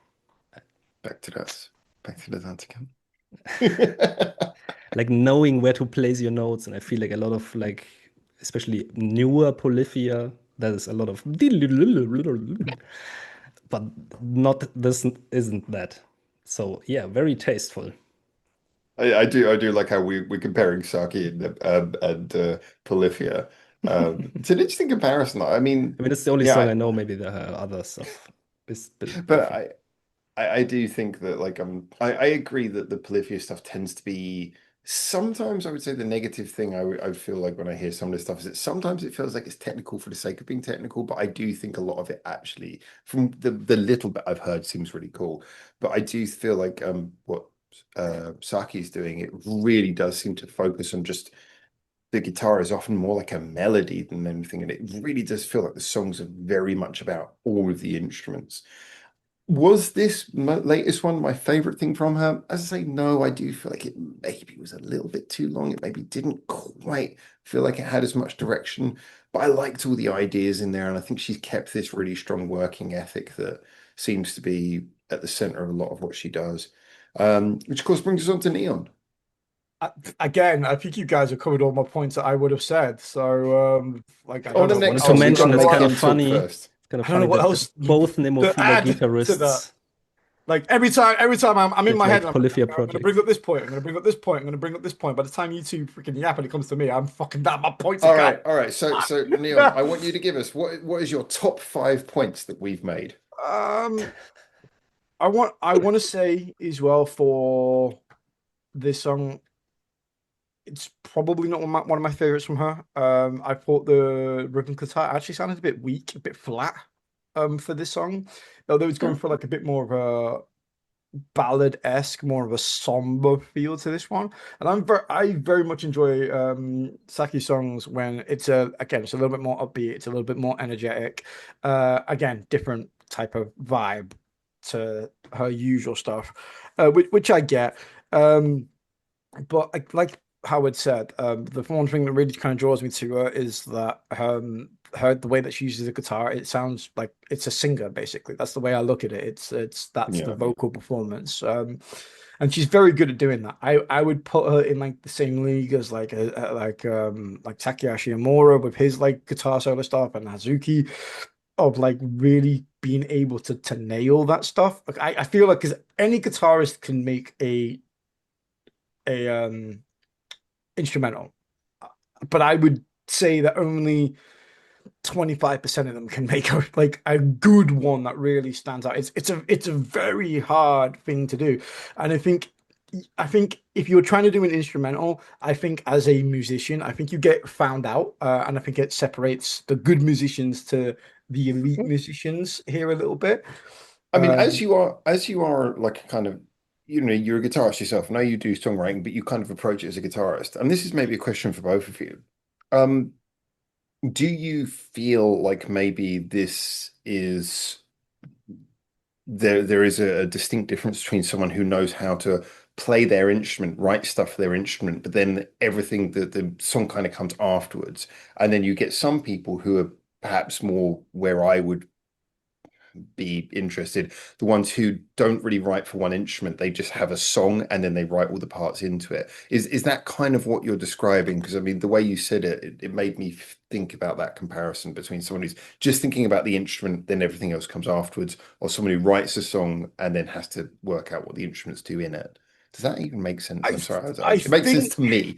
Back to that. Back to that again. Like knowing where to place your notes. And I feel like a lot of like, especially newer polyphia, there's a lot of, but not this isn't that. So yeah, very tasteful. I do like how we're comparing Saki and Polyphia. It's an interesting comparison. I mean, I mean, it's the only song yeah, I know. Maybe the other stuff is a bit but different. I do think that like I agree that the Polyphia stuff tends to be sometimes I would say the negative thing I feel like when I hear some of this stuff is that sometimes it feels like it's technical for the sake of being technical, but I do think a lot of it actually from the little bit I've heard seems really cool. But I do feel like what Saki's doing, it really does seem to focus on just the guitar is often more like a melody than anything, and it really does feel like the songs are very much about all of the instruments. Was this latest one my favorite thing from her? As I say, no, I do feel like it maybe was a little bit too long. It maybe didn't quite feel like it had as much direction, but I liked all the ideas in there, and I think she's kept this really strong working ethic that seems to be at the center of a lot of what she does. Which of course brings us on to Neon. I, Again, I think you guys have covered all my points that I would have said. So, like, I Oh, don't the know what next Wanted to song, else. we've got mention to it's make kind of him talk funny. first. It's kind of I don't funny know what that else both to Nemophila add to that. guitarists Like every time I'm in did my head, like and polyphia I'm gonna bring projects. up this point. I'm gonna bring up this point. I'm gonna bring up this point. By the time you two freaking yap and it comes to me, I'm fucking down. My points are All gone. right, all right. So Neon, I want you to give us what is your top 5 points that we've made? um, I want to say as well for this song, it's probably not one of my favorites from her. I thought the rhythm guitar actually sounded a bit weak, a bit flat. For this song, although it's going for like a bit more of a ballad-esque, more of a somber feel to this one. And I very much enjoy Saki songs when it's it's a little bit more upbeat, it's a little bit more energetic. Again, different type of vibe to her usual stuff, which I get. Um, but like Howard said, the one thing that really kind of draws me to her is that her the way that she uses the guitar, it sounds like it's a singer basically. That's the way I look at it. It's that's the Yeah. vocal performance. And she's very good at doing that. I would put her in like the same league as like Takashi Amora with his like guitar solo stuff and Hazuki of like really being able to nail that stuff. Like I feel like because any guitarist can make a instrumental, but I would say that only 25% of them can make a good one that really stands out. It's a very hard thing to do. And I think if you're trying to do an instrumental, I think as a musician, I think you get found out, and I think it separates the good musicians to the elite musicians here a little bit. I mean, Um, as you are like a kind of, you're a guitarist yourself. I know you do songwriting, but you kind of approach it as a guitarist. And this is maybe a question for both of you. Um, do you feel like maybe this is there is a distinct difference between someone who knows how to play their instrument, write stuff for their instrument, but then everything that the song kind of comes afterwards. And then you get some people who are perhaps more where I would be interested, the ones who don't really write for one instrument, they just have a song and then they write all the parts into it. Is that kind of what you're describing? Because I mean, the way you said it made me think about that comparison between someone who's just thinking about the instrument, then everything else comes afterwards, or someone who writes a song and then has to work out what the instruments do in it. Does that even make sense? I I'm sorry, I it makes sense think to me.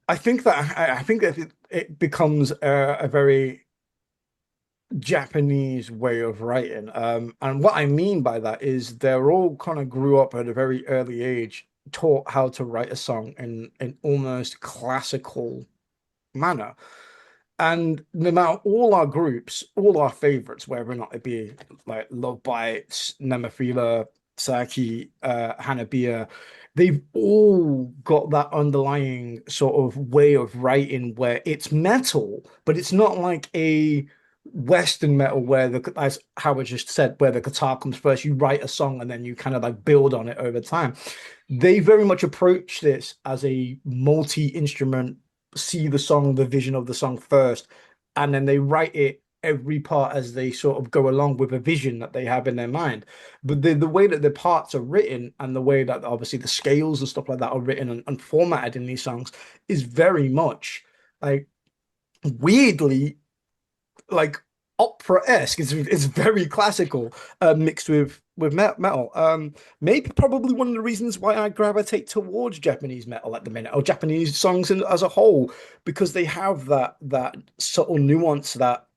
I think that it becomes a very Japanese way of writing. And what I mean by that is they're all kind of grew up at a very early age, taught how to write a song in an almost classical manner. And no matter all our groups, all our favorites, whether or not it be like Love Bites, Nemophila, Saki, Hanabiya, they've all got that underlying sort of way of writing where it's metal, but it's not like a Western metal where as Howard just said, where the guitar comes first, you write a song and then you kind of like build on it over time. They very much approach this as a multi-instrument, see the song, the vision of the song first, and then they write it every part as they sort of go along with a vision that they have in their mind. But the way that the parts are written and the way that obviously the scales and stuff like that are written and formatted in these songs is very much like weirdly like opera-esque. It's very classical, mixed with metal. Maybe probably one of the reasons why I gravitate towards Japanese metal at the minute, or Japanese songs as a whole, because they have that subtle nuance, that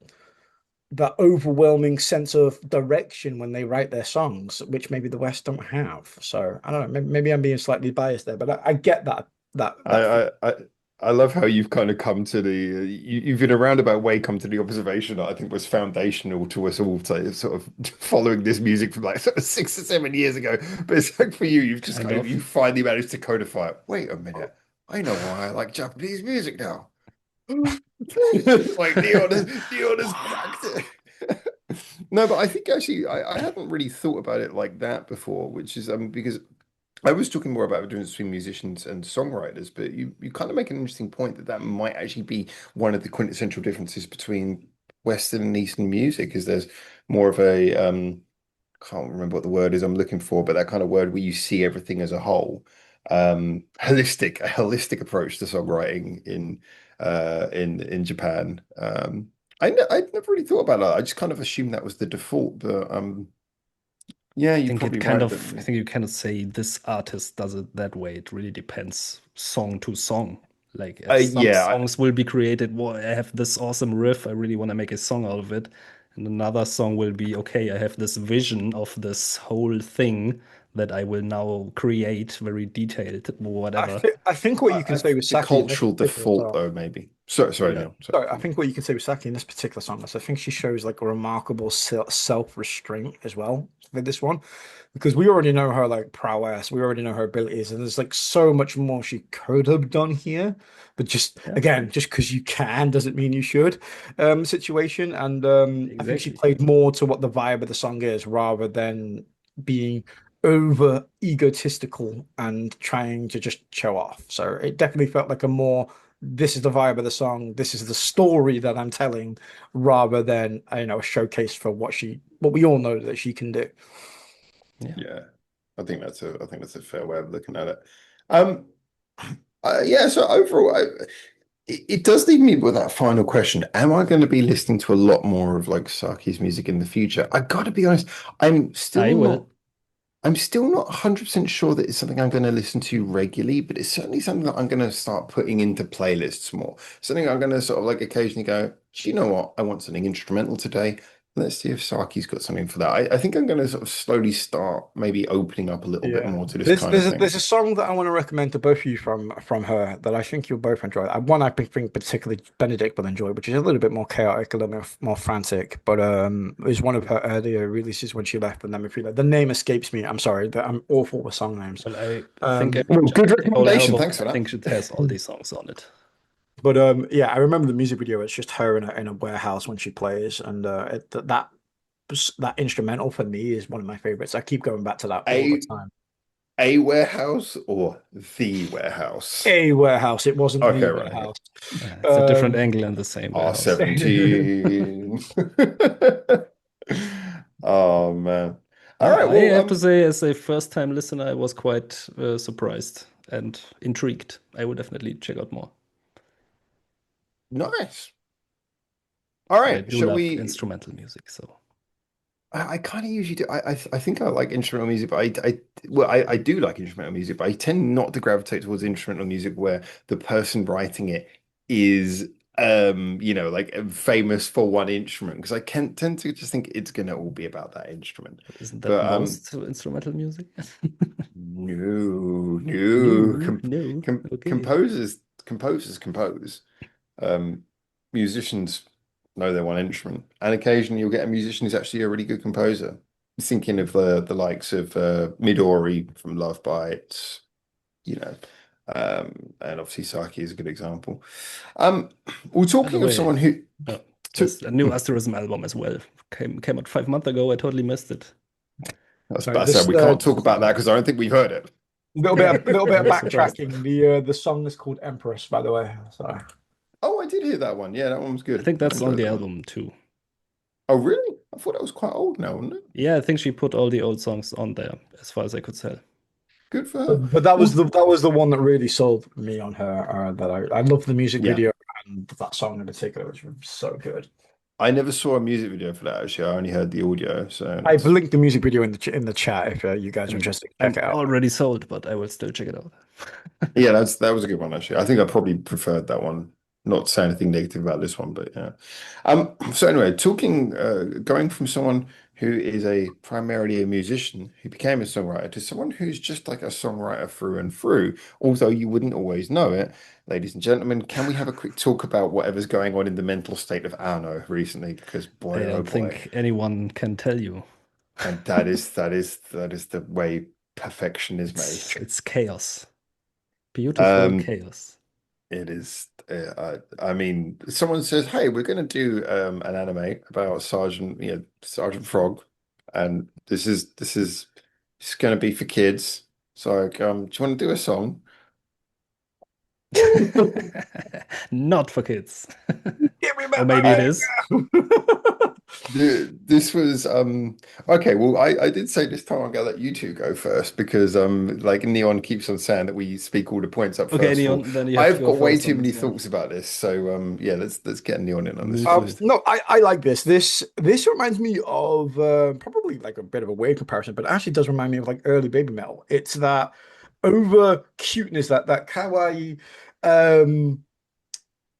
overwhelming sense of direction when they write their songs, which maybe the West don't have. So I don't know. Maybe I'm being slightly biased there, but I get that I, I I I love how you've kind of come to the you've in a roundabout way come to the observation that I think was foundational to us all to sort of following this music from like sort of 6 or 7 years ago. But it's like for you, you've just Kind kind of of. you finally managed to codify it. Wait a minute, I know why I like Japanese music now. Like Neon has cracked it. No, but I think actually I hadn't really thought about it like that before, which is because I was talking more about the difference between musicians and songwriters, but you kind of make an interesting point that that might actually be one of the quintessential differences between Western and Eastern music, is there's more of a can't remember what the word is I'm looking for, but that kind of word where you see everything as a whole, a holistic approach to songwriting in Japan. I never really thought about that. I just kind of assumed that was the default, but yeah, you're probably right. I But think you cannot say this artist does it that way. It really depends song to song. Like some yeah, songs will be created, well, I have this awesome riff, I really want to make a song out of it. And another song will be, okay, I have this vision of this whole thing that I will now create very detailed, whatever. I think what you I can say think with the Saki in this cultural particular default, song. though, maybe. Sorry, Yeah. Neil. Sorry. So I think what you can say with Saki in this particular song is I think she shows like a remarkable self-restraint as well with this one, because we already know her like prowess, we already know her abilities, and there's like so much more she could have done here. But just Yeah, again, just because you can doesn't mean you should situation. And I think she exactly. played more to what the vibe of the song is rather than being over egotistical and trying to just show off. So it definitely felt like a more, this is the vibe of the song, this is the story that I'm telling, rather than a showcase for what we all know that she can do. Yeah. Yeah, I think that's a fair way of looking at it. Um, yeah. So overall, it does leave me with that final question: am I going to be listening to a lot more of like Saki's music in the future? I got to be honest, I'm still I not. will. I'm still not 100% sure that it's something I'm going to listen to regularly, but it's certainly something that I'm going to start putting into playlists more. Something I'm going to sort of like occasionally go, do you know what? I want something instrumental today. Let's see if Saki's got something for that. I think I'm going to sort of slowly start maybe opening up a little bit Yeah, more to this kind of thing. there's a song that I want to recommend to both of you from her that I think you'll both enjoy. One I think particularly Benedict will enjoy, which is a little bit more chaotic, a little more frantic, but is one of her earlier releases when she left the Nemophila. The name escapes me. I'm sorry, that I'm awful with song names. Well, I think I Um, Well, good checked the whole recommendation. album. Thanks for I that. think it has all these songs on it. but yeah, I remember the music video. It's just her in a warehouse when she plays, and that instrumental for me is one of my favorites. I keep going back to that all the A time. a warehouse or the warehouse? A warehouse. It wasn't Okay, the right. Okay. warehouse. It's a different Um, angle in the same warehouse. R17. Oh man. All Yeah, right. I Well, have to say, as a first-time listener, I was quite surprised and intrigued. I would definitely check out more. nice. All And I right. do Shall love we? instrumental music, so I kind of usually do. I think I like instrumental music, but I do like instrumental music, but I tend not to gravitate towards instrumental music where the person writing it is like famous for one instrument because I can tend to just think it's gonna all be about that instrument. Isn't that But most instrumental music? no, no, No, no. Okay. composers compose. Um, Musicians know their one instrument, and occasionally you'll get a musician who's actually a really good composer. Thinking of the likes of Midori from Love Bites, you know, and obviously Saki is a good example. Um, well, By the talking of way, someone who took, there's a new Asterism album as well. Came out 5 months ago. I totally missed it. I was Sorry, about to say this we can't talk about that because I don't think we've heard it. little bit of Very surprised. backtracking. The song is called Empress, by the way. So Oh, I did hear that one. Yeah, that one was I good. think I that's on enjoyed the that one. album too. Oh, really? I thought that was quite old now, wasn't it? Yeah, I think she put all the old songs on there, as far as I could tell. Good for her. but that was Well, the one that really sold me on her. That I love the music yeah. video and that song in particular, which was so good. I never saw a music video for that actually. I only heard the audio, so I've that's linked the music video in the chat if you guys are I'm interested. Check I'm it out. already sold, but I will still check it out. yeah, that was a good one actually. I think I probably preferred that one. Not to say anything negative about this one, but yeah. So anyway, going from someone who is a primarily a musician who became a songwriter to someone who's just like a songwriter through and through, although you wouldn't always know it. Ladies and gentlemen, can we have a quick talk about whatever's going on in the mental state of Arno recently? Because I boy, oh don't boy. think anyone can tell you. And that is the way perfection is made. It's chaos. Beautiful Um, chaos. it is. I mean, someone says, "Hey, we're going to do an anime about Sergeant Frog, and it's going to be for kids. So, do you want to do a song?" Not for kids. Give me Or back my maybe it I, is. this was okay. Well, I did say this time I'm gonna let you two go first because like Neon keeps on saying that we speak all the points up Okay, first. Well, Neon, then you have to I've go got way first too on many this one. thoughts about this, so yeah, let's get Neon in on this Me first. too. No, I like this. This reminds me of probably like a bit of a weird comparison, but it actually does remind me of like early baby metal. It's that over cuteness, that kawaii um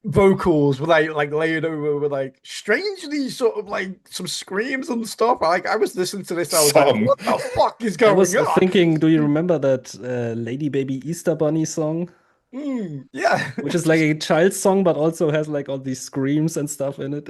vocals with like layered over with like strangely sort of like some screams and stuff. Like I was listening to this, I was like, Some. what the fuck is I was going on? thinking, do you remember that Lady Baby Easter Bunny song? Yeah. Which is like a child's song, but also has like all these screams and stuff in it.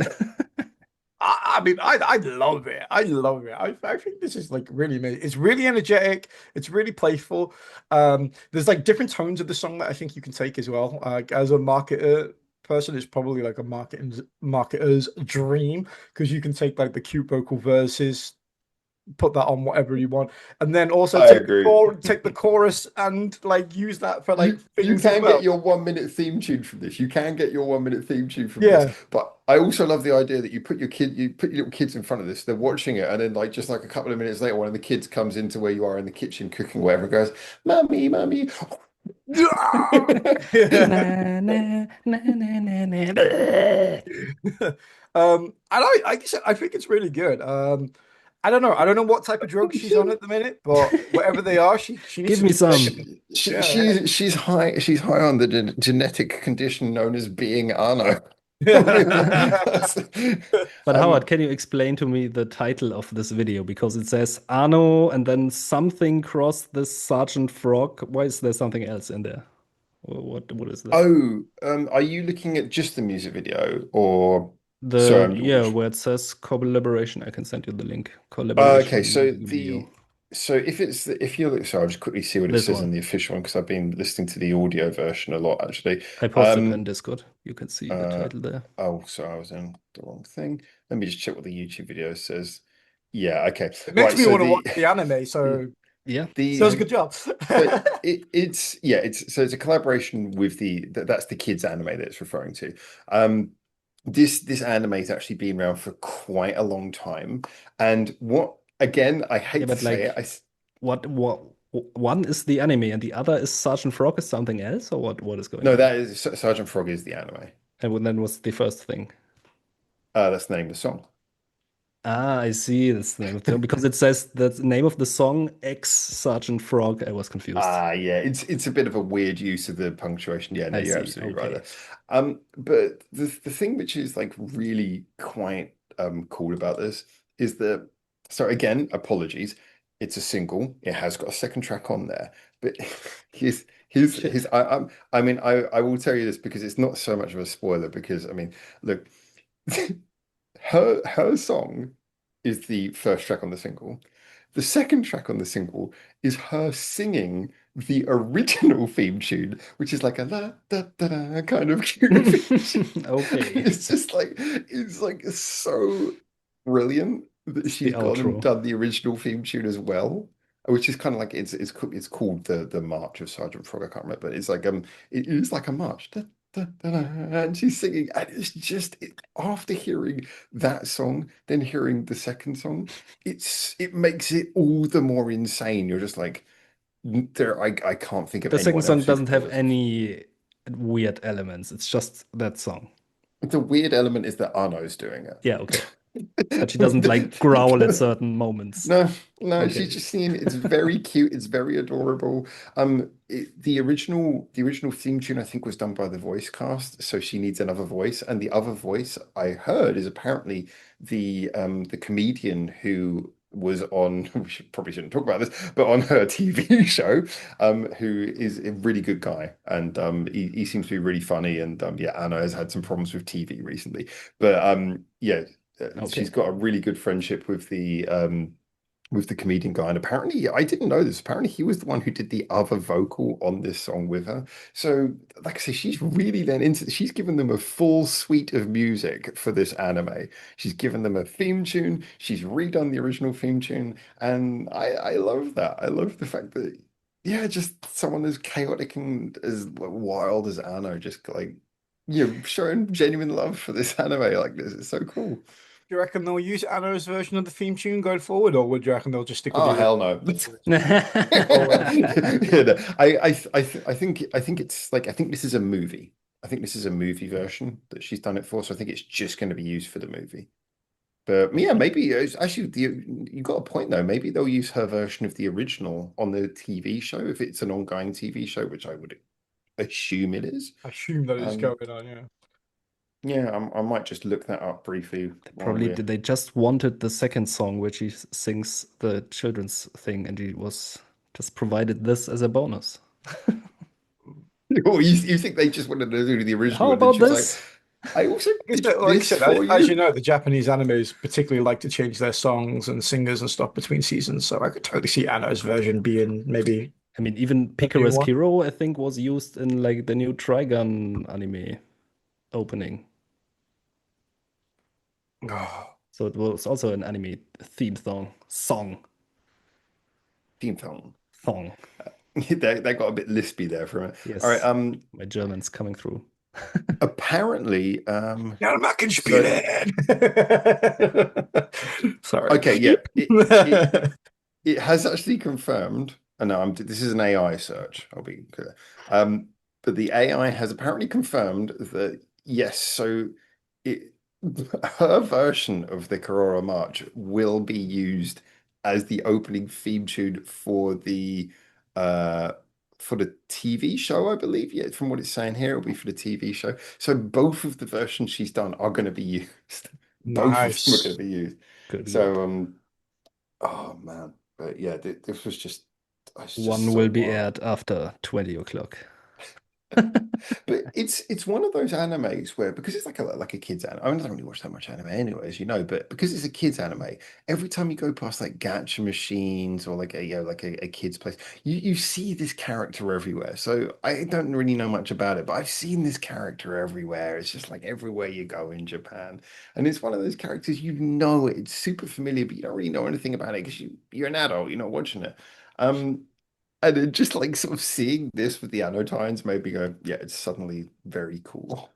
I mean, I love it. I love it. I think this is like really amazing. It's really energetic. It's really playful. There's like different tones of the song that I think you can take as well. Like as a marketer person, it's probably like a marketer's dream because you can take like the cute vocal verses, put that on whatever you want, and then also I agree. take the chorus and like use that for like You things as can get well. your 1 minute theme tune from this. You can get your 1 minute theme tune from this. Yeah. But I also love the idea that you put your little kids in front of this, they're watching it, and then like just like a couple of minutes later, one of the kids comes into where you are in the kitchen cooking, whatever, and goes, "Mummy, mummy." Na, na, na, na, na, na. Bleh. And like I said, I think it's really good. I don't know. I don't know what type of drug she's on at the minute, but whatever they are, she needs Give to me be some. taken. Yeah. She's high on the genetic condition known as being Arno. I mean, that's, But Howard, um, can you explain to me the title of this video? Because it says Arno and then something cross this Sergeant Frog. Why is there something else in there? What is that? are you looking at just the music video or sorry, The yeah, where it says collaboration. I can send you the link. okay, Collaboration so music the video. so if you're sorry, I'll just quickly see what it This says one. on the official one because I've been listening to the audio version a lot actually. I posted in Um Discord. You can see the uh title there. oh, sorry, I was in the wrong thing. Let me just check what the YouTube video says. Yeah, okay. It makes Right, me so want to watch the anime, the so Yeah. she does a the good job. so it's a collaboration with that's the kids anime that it's referring to. Um this anime has actually been around for quite a long time. And what again, I Yeah, hate to but say it, like what one is the anime and the other is Sergeant Frog is something else, or what is going no, on? that is Sergeant Frog is the anime. And then was the first thing. That's the name of the song. Ah, I see. That's the name of the because it says the name of the song X Sergeant Frog. I was confused. Ah, yeah, it's a bit of a weird use of the punctuation. Yeah, no, I you're see. absolutely right there. Okay. But the thing which is like really quite cool about this is that so again, apologies. It's a single. It has got a second track on there, but his Shit. I mean I will tell you this because it's not so much of a spoiler because I mean look her song is the first track on the single. The second track on the single is her singing the original theme tune, which is like a la da da da kind of theme tune. Okay. It's just like it's like so brilliant that It's the she's gone and outro. done the original theme tune as well. Which is kind of like it's called the March of Sergeant Frog. I can't remember, but it's like it is like a march. Da, da, da, da, and she's singing, and it's just after hearing that song, then hearing the second song, it makes it all the more insane. You're just like there. I can't think of The second anyone song else who doesn't could pull have this off. any weird elements. It's just that song. The weird element is that Arno's doing Yeah, okay. But she doesn't like growl at it. certain moments. No, no, she's Okay. just singing. It's very cute. It's very adorable. The original theme tune I think was done by the voice cast, so she needs another voice. And the other voice I heard is apparently the comedian who was on. Probably shouldn't talk about this, but on her TV show, who is a really good guy, and he seems to be really funny. And yeah, Anna has had some problems with TV recently, but yeah. She's Okay. got a really good friendship with the comedian guy. And apparently, I didn't know this. Apparently, he was the one who did the other vocal on this song with her. So, like I say, she's really then into. She's given them a full suite of music for this anime. She's given them a theme tune. She's redone the original theme tune, and I love that. I love the fact that yeah, just someone as chaotic and as wild as Anno, just like showing genuine love for this anime like this. It's so cool. Do you reckon they'll use Anno's version of the theme tune going forward, or would you reckon they'll just stick with Oh the hell original? no. Or Yeah, no. I think it's like I think this is a movie. I think this is a movie version that she's done it for, so I think it's just going to be used for the movie. But yeah, maybe actually you got a point though. Maybe they'll use her version of the original on the TV show if it's an ongoing TV show, which I would assume it is. I assume that is Um, going on, yeah. yeah, I might just look that up briefly while Probably we're. did they just wanted the second song where she sings the children's thing and he was just provided this as a bonus. Or you think they just wanted to do the original, How and then about she was like, this? "I also I guess did that, like I this said, for as you you." know, the Japanese animes particularly like to change their songs and singers and stuff between seasons. So I could totally see Anno's version being maybe I mean, even a new Picara's one. Kiro, I think, was used in like the new Trigun anime opening. Oh, So it was also an anime theme song. Theme song. Song. They got a bit lispy there for a minute. All right. Yes, my German's coming through. Apparently, ja, man can so spielen. Sorry. okay, yeah, it has actually confirmed. And no, this is an AI search. I'll be clear. Um, but the AI has apparently confirmed that yes, so it her version of the Corora March will be used as the opening theme tune uh for the TV show, I believe. Yeah, from what it's saying here, it'll be for the TV show. So both of the versions she's done are going to be used. Both of them are going Nice. to be used. Good, good. So oh man, but yeah, this was just it's just One so will be wild. aired after 20 o'clock. But it's one of those animes where because it's like a kid's anime. I don't really watch that much anime anyway, as you know, but because it's a kid's anime, every time you go past like gacha machines or like a kid's place, you see this character everywhere. So I don't really know much about it, but I've seen this character everywhere. It's just like everywhere you go in Japan. And it's one of those characters it's super familiar, but you don't really know anything about it because you're an adult, you're not watching it. Um, and then just like sort of seeing this with the annotations made me go, yeah, it's suddenly very cool.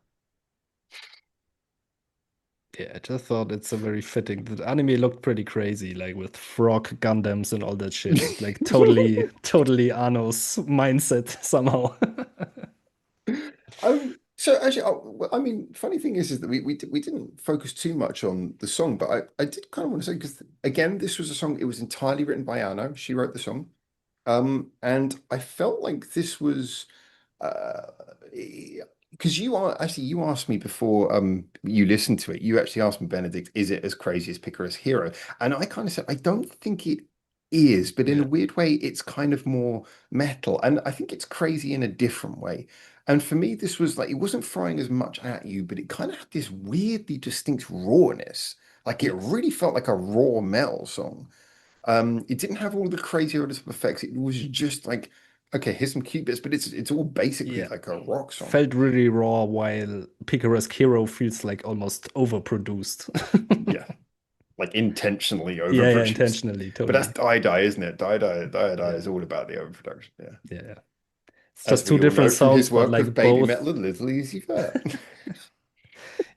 Yeah, I just thought it's a very fitting. The anime looked pretty crazy, like with frog Gundams and all that shit. It's like totally, totally Anno's mindset somehow. So actually, I mean, funny thing is that we didn't focus too much on the song, but I did kind of want to say because again, this was a song. It was entirely written by Anno. She wrote the song, and I felt like this was uh, because you asked me before you listened to it. You actually asked me, Benedict, is it as crazy as Picarous Hero? And I kind of said I don't think it is, but in a Yeah. weird way, it's kind of more metal, and I think it's crazy in a different way. And for me, this was like it wasn't throwing as much at you, but it kind of had this weirdly distinct rawness. Like it Yes. really felt like a raw metal song. It didn't have all the crazy Otis effects. It was just like, okay, here's some cute bits, but it's all basically Yeah. like a rock song. Felt really raw, while Picaresque Hero feels like almost overproduced. Yeah, like intentionally Yeah, overproduced. intentionally, But that's totally. Die, isn't it? Die Yeah, is all about the overproduction. Yeah, yeah. It's as just two we all know different from sounds, his but work with like Baby both. Metal and Little Easy Fat.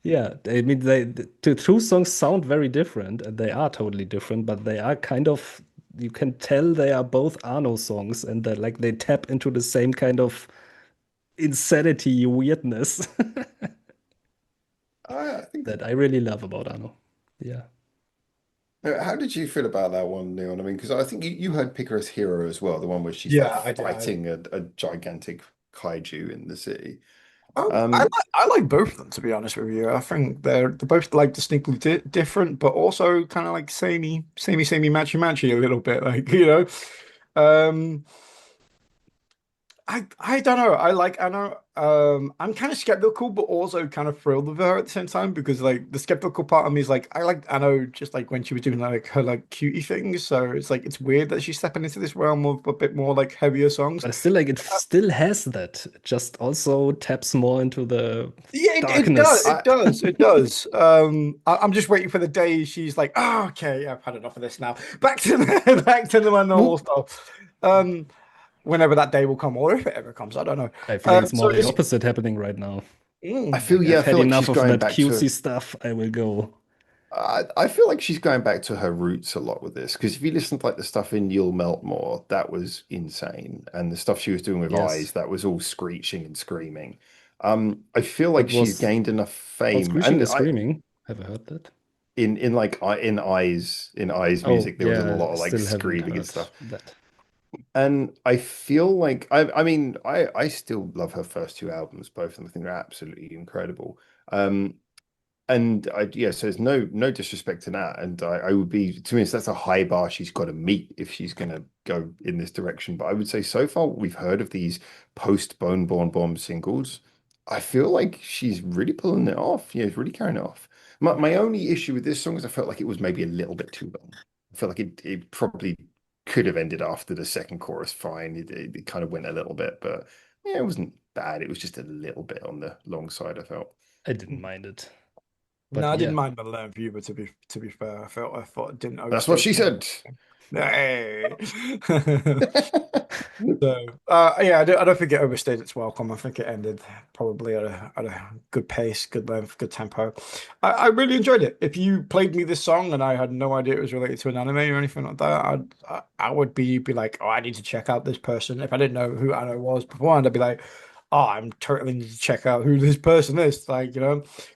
Yeah, I mean, the two songs sound very different, and they are totally different, but they are kind of, you can tell they are both Arno songs, and that like they tap into the same kind of insanity weirdness I think. that I really love about Arno. Yeah. How did you feel about that one, Leon? I mean, because I think you heard Picarous Hero as well, the one where she's like Yeah, I did. fighting a gigantic kaiju in the city. I Um, like both of them, to be honest with you. I think they're both like distinctly different, but also kind of like samey, matchy a little bit, like Um, I don't know. I like Anna. I'm kind of skeptical, but also kind of thrilled with her at the same time because like the skeptical part of me is like I liked Anna just like when she was doing like her like cutie things. So it's like it's weird that she's stepping into this realm of a bit more like heavier songs. But it's still like it still has that. It just also taps more into the Yeah, it does. darkness. I It does. It does. I'm just waiting for the day she's like, oh, okay, I've had enough of this now. Back to back to my normal well, stuff. Um, Whenever that day will come, or if it ever comes, I don't know. I feel like it's So more the is opposite happening right now. Like I I've feel had like enough she's of going that back to cutesy her. stuff. I will go. I feel like she's going back to her roots a lot with this because if you listen to like the stuff in You'll Melt More, that was insane, and the stuff she was doing with Eyes, Yes. that was all screeching and screaming. I feel like What she's was gained enough what fame, screeching and and I screaming? Have I heard that? in Eyes Oh, music, there was a yeah, lot I of like still haven't screaming and heard stuff. that. And I feel like I mean I still love her first two albums, both of them. I think they're absolutely incredible. Um, and yeah, so there's no disrespect to that. And I would be to me, that's a high bar she's got to meet if she's going to go in this direction. But I would say so far what we've heard of these post Bone Born Bomb singles, I feel like she's really pulling it off. Yeah, it's really carrying it off. My only issue with this song is I felt like it was maybe a little bit too long. I felt like it probably could have ended after the second chorus fine. It kind of went a little bit, but yeah, it wasn't bad. It was just a little bit on the long side, I felt. I didn't mind it. no, But I didn't yeah. mind the length either. To be fair, I thought it didn't That's what overstay. she said. Hey. So, yeah, I don't think it overstayed its welcome. I think it ended probably at a good pace, good length, good tempo. I really enjoyed it. If you played me this song and I had no idea it was related to an anime or anything like that, I would be like, oh, I need to check out this person. If I didn't know who Anna was beforehand, I'd be like, oh, I'm totally need to check out who this person is. Like,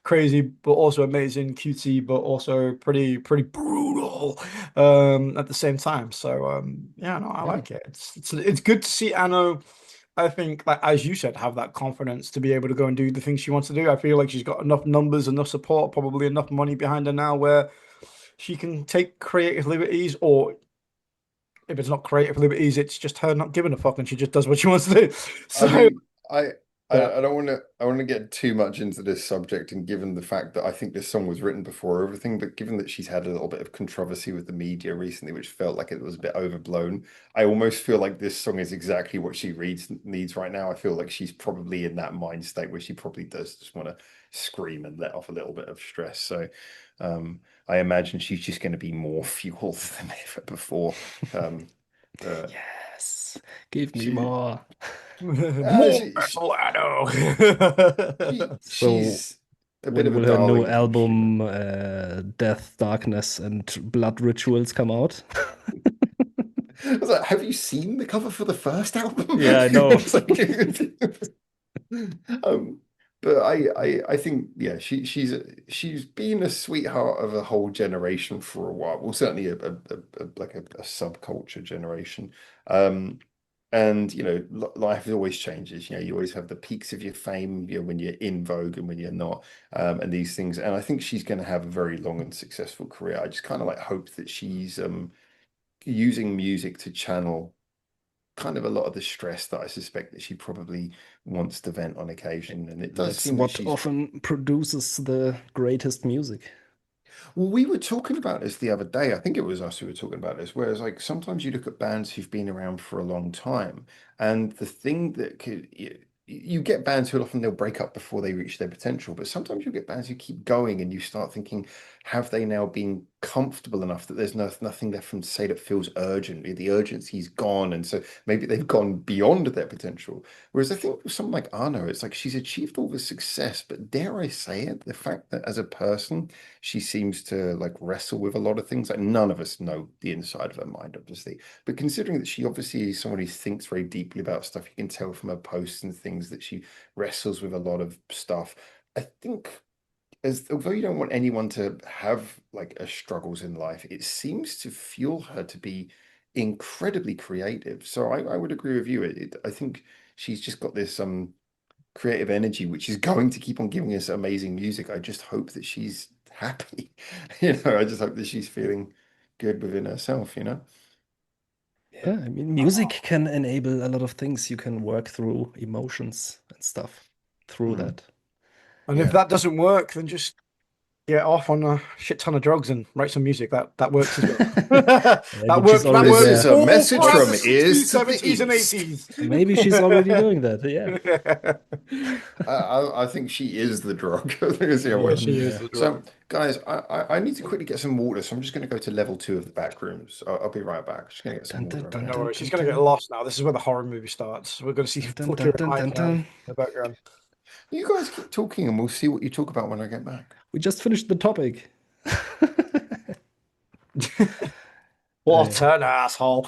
crazy, but also amazing, cutesy, but also pretty brutal at the same time. So yeah, no, I Yeah. like it. It's good to see Anno. I think, like as you said, have that confidence to be able to go and do the things she wants to do. I feel like she's got enough numbers, enough support, probably enough money behind her now where she can take creative liberties, or if it's not creative liberties, it's just her not giving a fuck and she just does what she wants to do. I So mean, yeah. I don't want to get too much into this subject, and given the fact that I think this song was written before everything, but given that she's had a little bit of controversy with the media recently, which felt like it was a bit overblown, I almost feel like this song is exactly what she needs right now. I feel like she's probably in that mind state where she probably does just want to scream and let off a little bit of stress. So, I imagine she's just going to be more fueled than ever before. Um, uh, Yes. Give me she more. More She, Metal Anno. So she's a bit when of a will her new darling to consume. album Death, Darkness, and Blood Rituals come out? I was like, have you seen the cover for the first album? Yeah, I know. It's like, um, But I think yeah, she's been a sweetheart of a whole generation for a while. Well, certainly a subculture generation. Um, and you know, life always changes. You know, you always have the peaks of your fame, you know, when you're in vogue and when you're not, and these things. And I think she's going to have a very long and successful career. I just kind of like hope that she's using music to channel kind of a lot of the stress that I suspect that she probably wants to vent on occasion. And it does That's seem that what she's often produces the greatest music. well, we were talking about this the other day. I think it was us who were talking about this. Whereas, like, sometimes you look at bands who've been around for a long time, and the thing that could you get bands who often they'll break up before they reach their potential, but sometimes you get bands who keep going, and you start thinking, have they now been comfortable enough that there's nothing left for them to say that feels urgent? The urgency's gone, and so maybe they've gone beyond their potential. Whereas I think with someone like Arno, it's like she's achieved all this success, but dare I say it, the fact that as a person she seems to like wrestle with a lot of things. Like none of us know the inside of her mind, obviously. But considering that she obviously is someone who thinks very deeply about stuff, you can tell from her posts and things that she wrestles with a lot of stuff. I think as although you don't want anyone to have like a struggles in life, it seems to fuel her to be incredibly creative. So I would agree with you. I think she's just got this creative energy, which is going to keep on giving us amazing music. I just hope that she's happy. You know, I just hope that she's feeling good within herself, you know? Yeah, I mean, music can enable a lot of things. You can work through emotions and stuff through Mm, that. And if yeah. that doesn't work, then just get off on a shit ton of drugs and write some music. That works as well. Maybe That she's worked. That already This worked is there. a all message throughout from the ears 60s, to the 70s, and east. 80s. Maybe she's already doing that. Yeah. I think she is the drug. I think that's the Yeah, way. she is Yeah. the So, drug. guys, I need to quickly get some water, so I'm just going to go to level 2 of the back rooms. I'll be right back. Just going to get some Dun, dun, water, dun, okay? No dun, worries. She's dun, gonna get dun. lost now. This is where the horror movie starts. We're gonna see Dun, dun, dun, flickering dun, dun, iCloud in dun. the background. You guys keep talking, and we'll see what you talk about when I get back. We just finished the topic. What I, an asshole!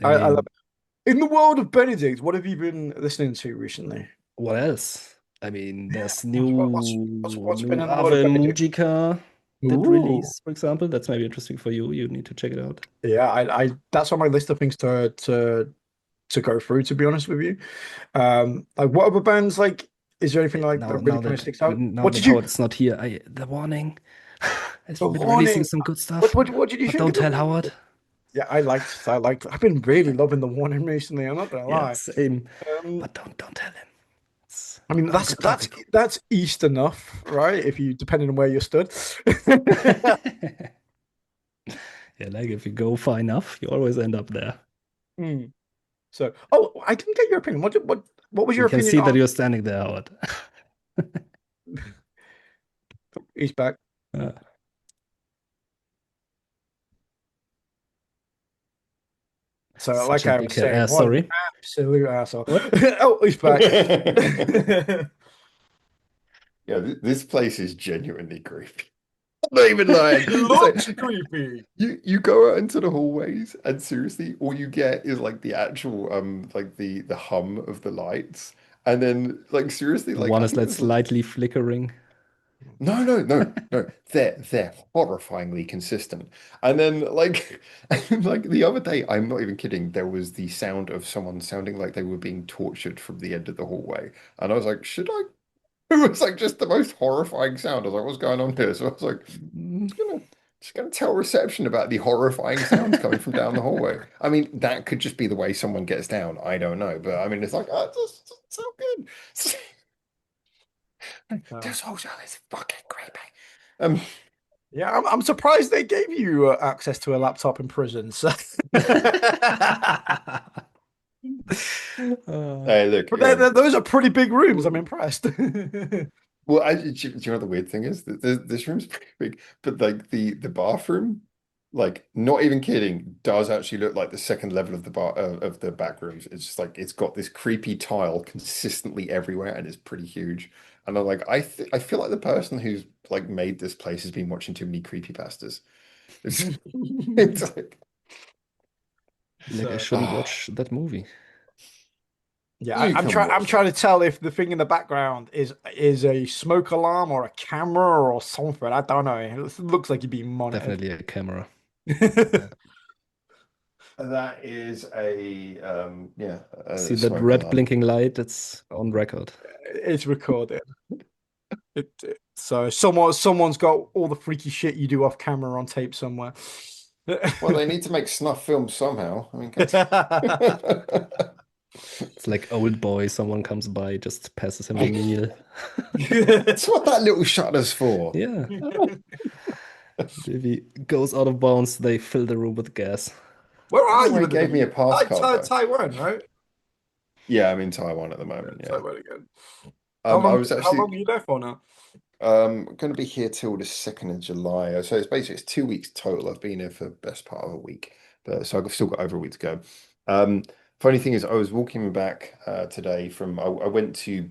I, I I love mean, it. In the world of Benedict, what have you been listening to recently? what else? I mean, there's What's been new in the world of Ave Benedict? Mujica that Ooh. release, for example. That's maybe interesting for you. You need to check it out. Yeah, I that's on my list of things to go through, to be honest with you. Like what other bands like is there anything like that really kind of sticks out? Now What that did you Howard is not here, I the warning has the been releasing warning? some good What stuff, what did you but think don't of the tell warning? Howard. Yeah, I liked I've been really loving the warning recently, I'm not gonna Yeah, lie. same. Um But don't tell him. It's I mean not a good topic. that's east enough, right? If you depending on where you stood. Yeah, like if you go far enough, you always end up there. Hmm. So, oh, I didn't get your opinion. What was We your can opinion see that on you're standing there, Howard. East back? Uh, So, such like a I was dickhead. saying, what an Sorry. absolute asshole. What? Oh, he's back. Yeah, this place is genuinely creepy. I'm not even lying. It It's looks like creepy. you go out into the hallways and seriously all you get is like the actual like the hum of the lights. And then like seriously, The like one I is think like there's slightly flickering. no. They're horrifyingly consistent. And then like like the other day, I'm not even kidding, there was the sound of someone sounding like they were being tortured from the end of the hallway. And I was like, should I? It was like just the most horrifying sound. I was like, what's going on here? So I was like, Mm, just gonna just gonna tell reception about the horrifying sounds coming from down the hallway. I mean, that could just be the way someone gets down. I don't know, but I mean, it's like, oh, this doesn't sound good. Oh. This whole show is fucking creepy. Um, Yeah, I'm surprised they gave you access to a laptop in prison. So, uh, hey, look, but those are pretty big rooms. I'm impressed. well, do you know what the weird thing is? This room's pretty big, but like the bathroom, like not even kidding, does actually look like the second level of the bar of the back rooms. It's just like it's got this creepy tile consistently everywhere, and it's pretty huge. And I'm like, I feel like the person who's like made this place has been watching too many creepypastas. It's it's like like I So, shouldn't watch that movie. Yeah, You I'm can trying. I'm watch trying that. to tell if the thing in the background is a smoke alarm or a camera or something. I don't know. It looks like you're being monitored. Definitely a camera. That is a yeah, See a that smoke red alarm. blinking light? It's on record. It's recorded. So someone's got all the freaky shit you do off camera on tape somewhere. Well, they need to make snuff films somehow. I mean, It's like old boy, someone comes by, just passes him a meal. that's what that little shutter's for. Yeah. If he goes out of bounds, they fill the room with gas. Where I don't are know why you he at the gave me a minute? pass card though. Taiwan, right? Yeah, I'm in Taiwan at the Yeah, moment. Yeah. Taiwan again. I was How actually long are you there for now? going to be here till the 2nd of July. So it's basically it's 2 weeks total. I've been here for the best part of a week, but so I've still got over a week to go. Um, Funny thing is, I was walking back today from I went to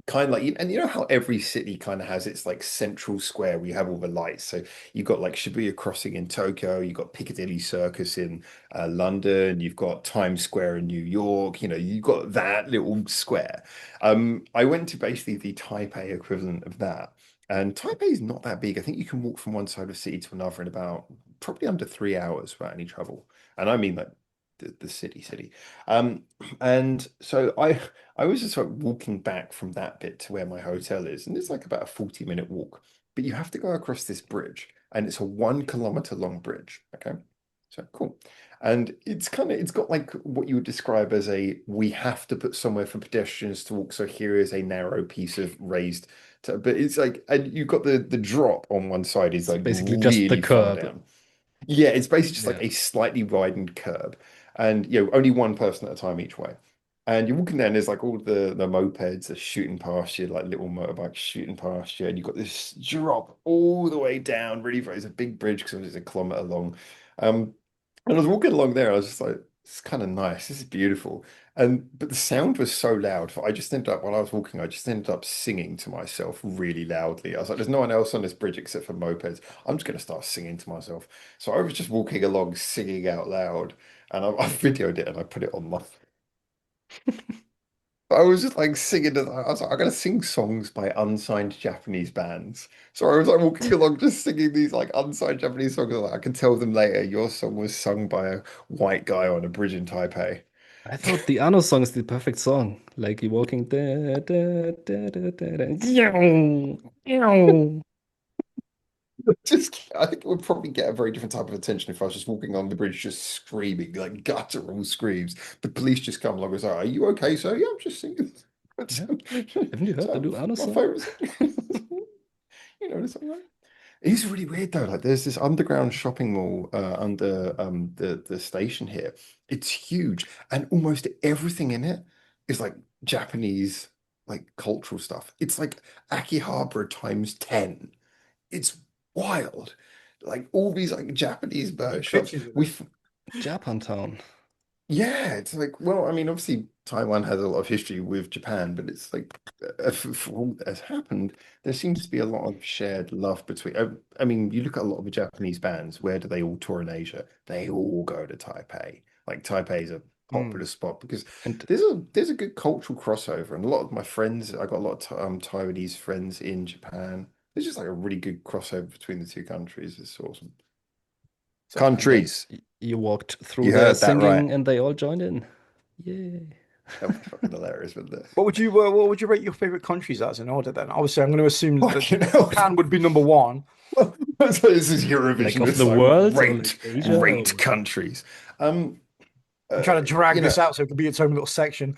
kind of like and you know how every city kind of has its like central square where you have all the lights. So you've got like Shibuya Crossing in Tokyo, you've got Piccadilly Circus in London, you've got Times Square in New York. You know, you've got that little square. I went to basically the Taipei equivalent of that. And Taipei is not that big. I think you can walk from one side of the city to another in about probably under 3 hours without any trouble. And I mean like the city. Um, and so I was just like walking back from that bit to where my hotel is, and it's like about a 40-minute walk. But you have to go across this bridge, and it's a 1 kilometer long bridge. Okay. So cool. And it's got like what you would describe as a we have to put somewhere for pedestrians to walk. So here is a narrow piece of raised but it's like and you've got the drop on one side is It's like basically just the really far curb. down. Yeah, it's basically just like Yeah. a slightly widened curb, and only one person at a time each way. And you're walking there, and there's like all the mopeds are shooting past you, like little motorbikes shooting past you, and you've got this drop all the way down. Really, it's a big bridge because it's a kilometer long. Um, and I was walking along there, I was just like, "It's kind of nice. This is beautiful." And but the sound was so loud. I just ended up while I was walking, I just ended up singing to myself really loudly. I was like, "There's no one else on this bridge except for mopeds. I'm just going to start singing to myself." So I was just walking along singing out loud and I videoed it and I put it on my. I was just like singing. I was like, I'm gonna sing songs by unsigned Japanese bands. So I was like walking along just singing these like unsigned Japanese songs. Like, I can tell them later your song was sung by a white guy on a bridge in Taipei. I thought the Anno song is the perfect song. Like you walking da, da, da, da, da, da. Yow, yow. Just, I think it would probably get a very different type of attention if I was just walking on the bridge, just screaming like guttural screams. The police just come along and say, "Are you okay, sir?" "Yeah, I'm just singing." Yeah. Haven't you heard the So new Anno my song? favorite song. The song, right? It's really weird though. Like, there's this underground shopping mall under the station here. It's huge, and almost everything in it is like Japanese, like cultural stuff. It's like Akihabara times 10. It's wild. Like all these like Japanese Any shops. pictures of We it? Japantown. Yeah, it's like, well, I mean, obviously Taiwan has a lot of history with Japan, but it's like, for all that has happened, there seems to be a lot of shared love between. I mean, you look at a lot of the Japanese bands, where do they all tour in Asia? They all go to Taipei. Like Taipei is a Hmm. popular spot because And there's a good cultural crossover, and a lot of my friends, I got a lot of Taiwanese friends in Japan. There's just like a really good crossover between the two countries. It's awesome. So, and then Countries, you walked through you there heard that right. singing and they all joined in. Yay. That would be fucking hilarious, wouldn't it? what would you rate your favorite countries as in order then? Obviously, I'm going to assume that Fucking hell. Japan would be number one. So this is Like Eurovision. of It's the like world or like rate Asia rate or countries. Um, I'm uh, trying to drag you know, this out so it could be its own little section.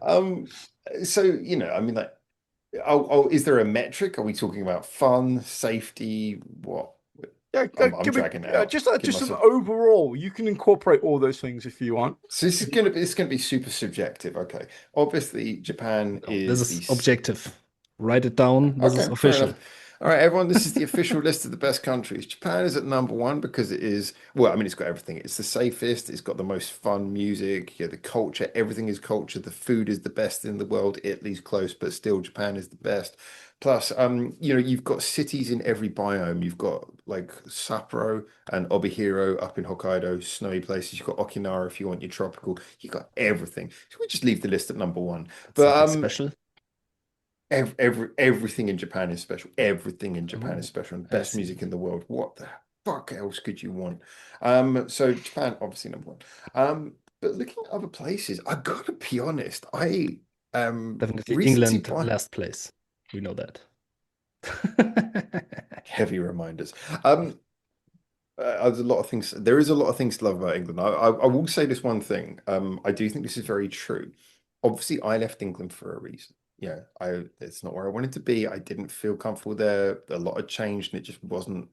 um, I mean, like, is there a metric? Are we talking about fun, safety? What? Yeah, I'm give me dragging it out. Give just an myself. overall. You can incorporate all those things if you want. So it's gonna be super subjective. Okay, obviously Japan no, this is is objective. Write it down. This is okay, fair official. enough. All right, everyone, this is the official list of the best countries. Japan is at number one because it is, well, I mean, it's got everything. It's the safest, it's got the most fun music, the culture, everything is culture. The food is the best in the world. Italy's close, but still Japan is the best. Plus, you've got cities in every biome. You've got like Sapporo and Obihiro up in Hokkaido, snowy places. You've got Okinawa if you want your tropical. You've got everything. So we just leave the list at number one. But Something special. everything in Japan is special. Everything in Japan is Oh, special and I best see. music in the world. What the fuck else could you want? So Japan, obviously number one. But looking at other places, I gotta be honest, I Definitely recency England, bias, last place. We know that. heavy reminders. There's a lot of things. There is a lot of things to love about England. I will say this one thing. I do think this is very true. Obviously, I left England for a reason. Yeah, it's not where I wanted to be. I didn't feel comfortable there. A lot had changed, and it wasn't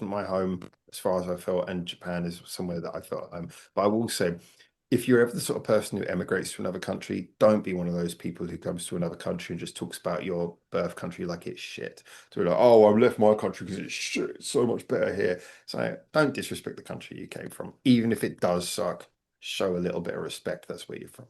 my home as far as I felt. And Japan is somewhere that I felt home. But I will say, if you're ever the sort of person who emigrates to another country, don't be one of those people who comes to another country and just talks about your birth country like it's shit. So like, oh, I left my country because it's shit. It's so much better here. So don't disrespect the country you came from, even if it does suck. Show a little bit of respect. That's where you're from.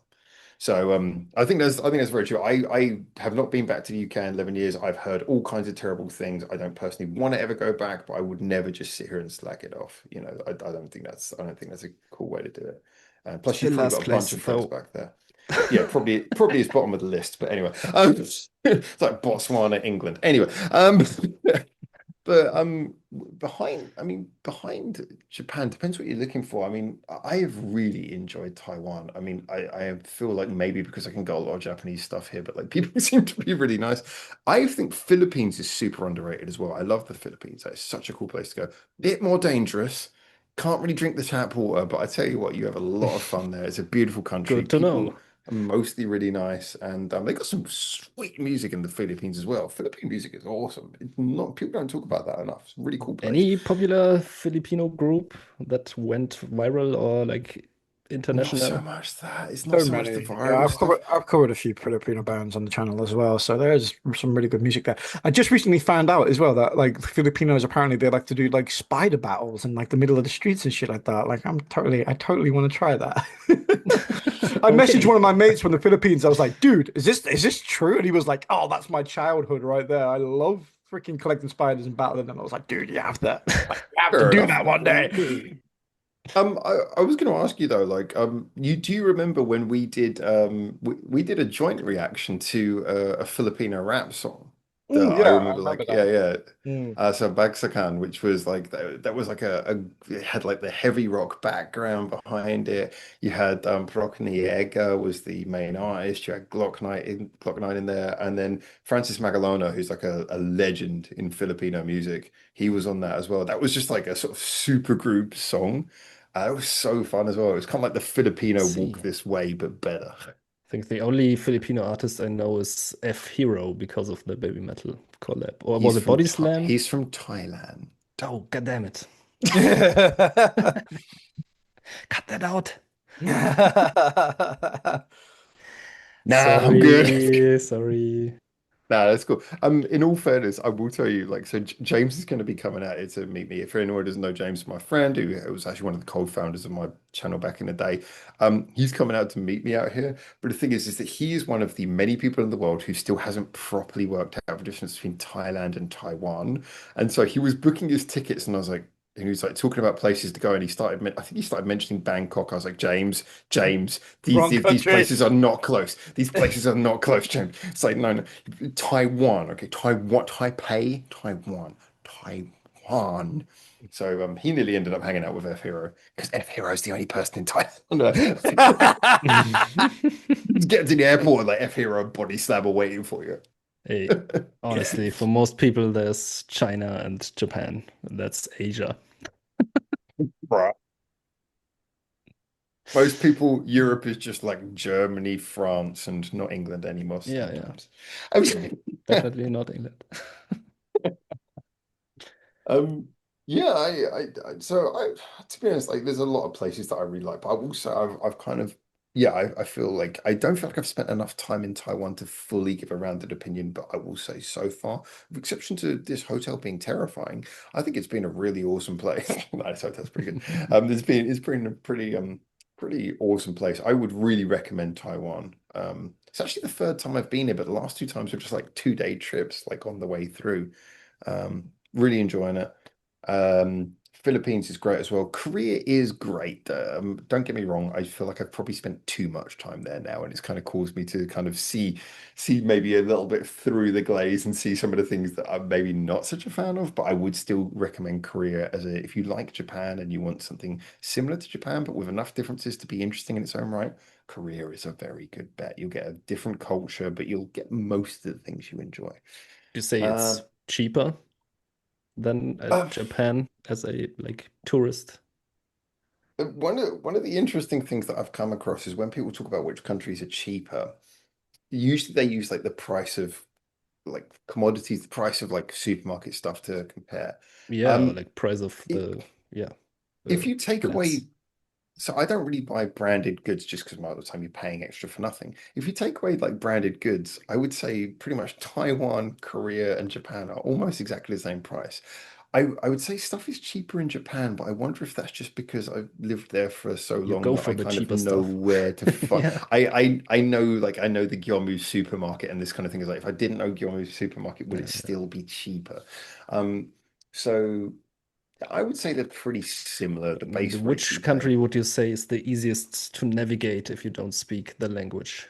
So I think that's very true. I have not been back to the UK in 11 years. I've heard all kinds of terrible things. I don't personally want to ever go back, but I would never just sit here and slack it off. I don't think that's a cool way to do it. Plus, you've Still probably last got a bunch place, of friends though. back there. Yeah, probably is bottom of the list. But anyway, it's like Botswana, England. Anyway, but behind Japan, depends what you're looking for. I mean, I have really enjoyed Taiwan. I mean, I feel like maybe because I can get a lot of Japanese stuff here, but like people seem to be really nice. I think Philippines is super underrated as well. I love the Philippines. It's such a cool place to go. Bit more dangerous. Can't really drink the tap water, but I tell you what, you have a lot of fun there. It's a beautiful country. Good to People know. are mostly really nice, and they got some sweet music in the Philippines as well. Philippine music is awesome. It's not People don't talk about that enough. It's a really cool place. Any popular Filipino group that went viral or like Not so international? much that. It's not So so much the many. Yeah, viral stuff. I've covered a few Filipino bands on the channel as well. So there's some really good music there. I just recently found out as well that like Filipinos apparently they like to do like spider battles in like the middle of the streets and shit like that. Like I totally want to try that. I messaged one Okay. of my mates from the Philippines. I was like, dude, is this true? And he was like, oh, that's my childhood right there. I love freaking collecting spiders and battling them. I was like, dude, you have to Fair do enough. that one day. I was going to ask you though, like, do you remember when we did a joint reaction to a Filipino rap song that I Yeah, I remember, remember like, yeah, that. yeah. Mm. So Bagsakan, which was like that was like it had like the heavy rock background behind it. You had Brock Niega was the main artist. You had Glock Knight in there, and then Francis Magalona, who's like a legend in Filipino music. He was on that as well. That was just like a sort of super group song. It was so fun as well. It was kind of like the Filipino Walk See. This Way, but better. I think the only Filipino artist I know is F Hero because of the Baby Metal collab. Or was it Body Slam? He's from Thailand. Oh, god damn it. Cut that out. Nah, I'm good. Sorry, sorry. Nah, that's cool. In all fairness, I will tell you, like, so James is going to be coming out here to meet me. If anyone doesn't know James, my friend, who was actually one of the co-founders of my channel back in the day, he's coming out to meet me out here. But the thing is that he is one of the many people in the world who still hasn't properly worked out the difference between Thailand and Taiwan. And so he was booking his tickets, and I was like, and he was like talking about places to go, and I think he started mentioning Bangkok. I was like, James, Wrong these country. places are not close. These places are not close, James. It's like, no, no. Taiwan, okay, Taiwan, Taipei, Taiwan. So he nearly ended up hanging out with F Hero because F Hero is the only person in Thailand. Get to the airport and like F Hero body slammer waiting for you. Hey, honestly, for most people, there's China and Japan. That's Asia. Right. Most people, Europe is just like Germany, France, and not England anymore Yeah, yeah. sometimes. I mean, Definitely not England. Um, yeah, to be honest, like there's a lot of places that I really like, but I've also I've kind of Yeah, I feel like I don't feel like I've spent enough time in Taiwan to fully give a rounded opinion, but I will say so far, with exception to this hotel being terrifying, I think it's been a really awesome place. No, this hotel's pretty good. It's been a pretty awesome place. I would really recommend Taiwan. It's actually the third time I've been here, but the last two times were just like 2-day trips, like on the way through. Really enjoying it. Philippines is great as well. Korea is great. Don't get me wrong. I feel like I've probably spent too much time there now, and it's kind of caused me to kind of see maybe a little bit through the glaze and see some of the things that I'm maybe not such a fan of. But I would still recommend Korea as a if you like Japan and you want something similar to Japan, but with enough differences to be interesting in its own right. Korea is a very good bet. You'll get a different culture, but you'll get most of the things you enjoy. You say Uh, it's cheaper than um, Japan as a like tourist. one of the interesting things that I've come across is when people talk about which countries are cheaper, usually they use like the price of like commodities, the price of like supermarket stuff to compare. Yeah, or Um, like price of i- the yeah, if the you take flats. away, so I don't really buy branded goods just because most of the time you're paying extra for nothing. If you take away like branded goods, I would say pretty much Taiwan, Korea, and Japan are almost exactly the same price. I would say stuff is cheaper in Japan, but I wonder if that's just because I've lived there for so You long go that for I the kind of cheaper know stuff. where to find. Yeah. I know like I know the Gyomu supermarket and this kind of thing is like if I didn't know Gyomu supermarket, would Yeah, it yeah. still be cheaper? Um, so I would say they're pretty similar. The And base rates which you pay. country would you say is the easiest to navigate if you don't speak the language?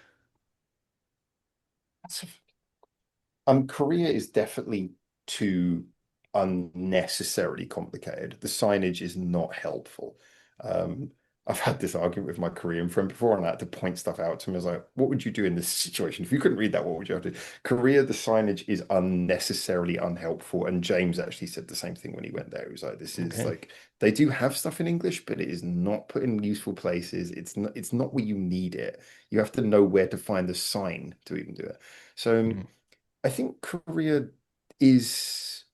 Korea is definitely too unnecessarily complicated. The signage is not helpful. Um, I've had this argument with my Korean friend before, and I had to point stuff out to him. I was like, "What would you do in this situation if you couldn't read that? What would you have to do?" Korea, the signage is unnecessarily unhelpful, and James actually said the same thing when he went there. He was like, "This is Okay. like they do have stuff in English, but it is not put in useful places. It's not where you need it. You have to know where to find the sign to even do it." So. Mm. I think Korea is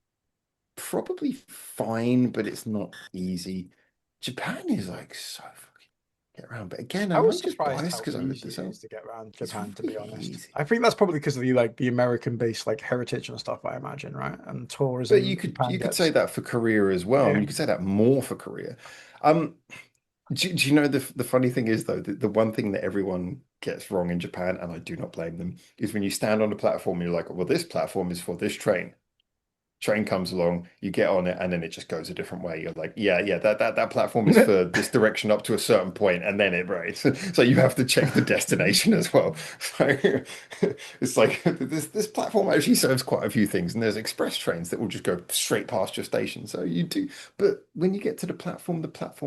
probably fine, but it's not easy. Japan is like so fucking get around. But again, I am I was just surprised biased how because I lived easy this it out? is to get around It's Japan, to be really honest. easy. I think that's probably because of the American-based like heritage and stuff, I imagine, right? And But tourism Japan you could say gets. that for Korea as well. I mean, Yeah. you could say that more for Korea. Um, do you know the funny thing is though, the one thing that everyone gets wrong in Japan, and I do not blame them, is when you stand on a platform, you're like, well, this platform is for this train comes along, you get on it, and then it just goes a different way. You're like, yeah, that platform is for this direction up to a certain point, and then it breaks. So you have to check the destination as well. So it's like this platform actually serves quite a few things, and there's express trains that will just go straight past your station. So you do, but when you get to the platform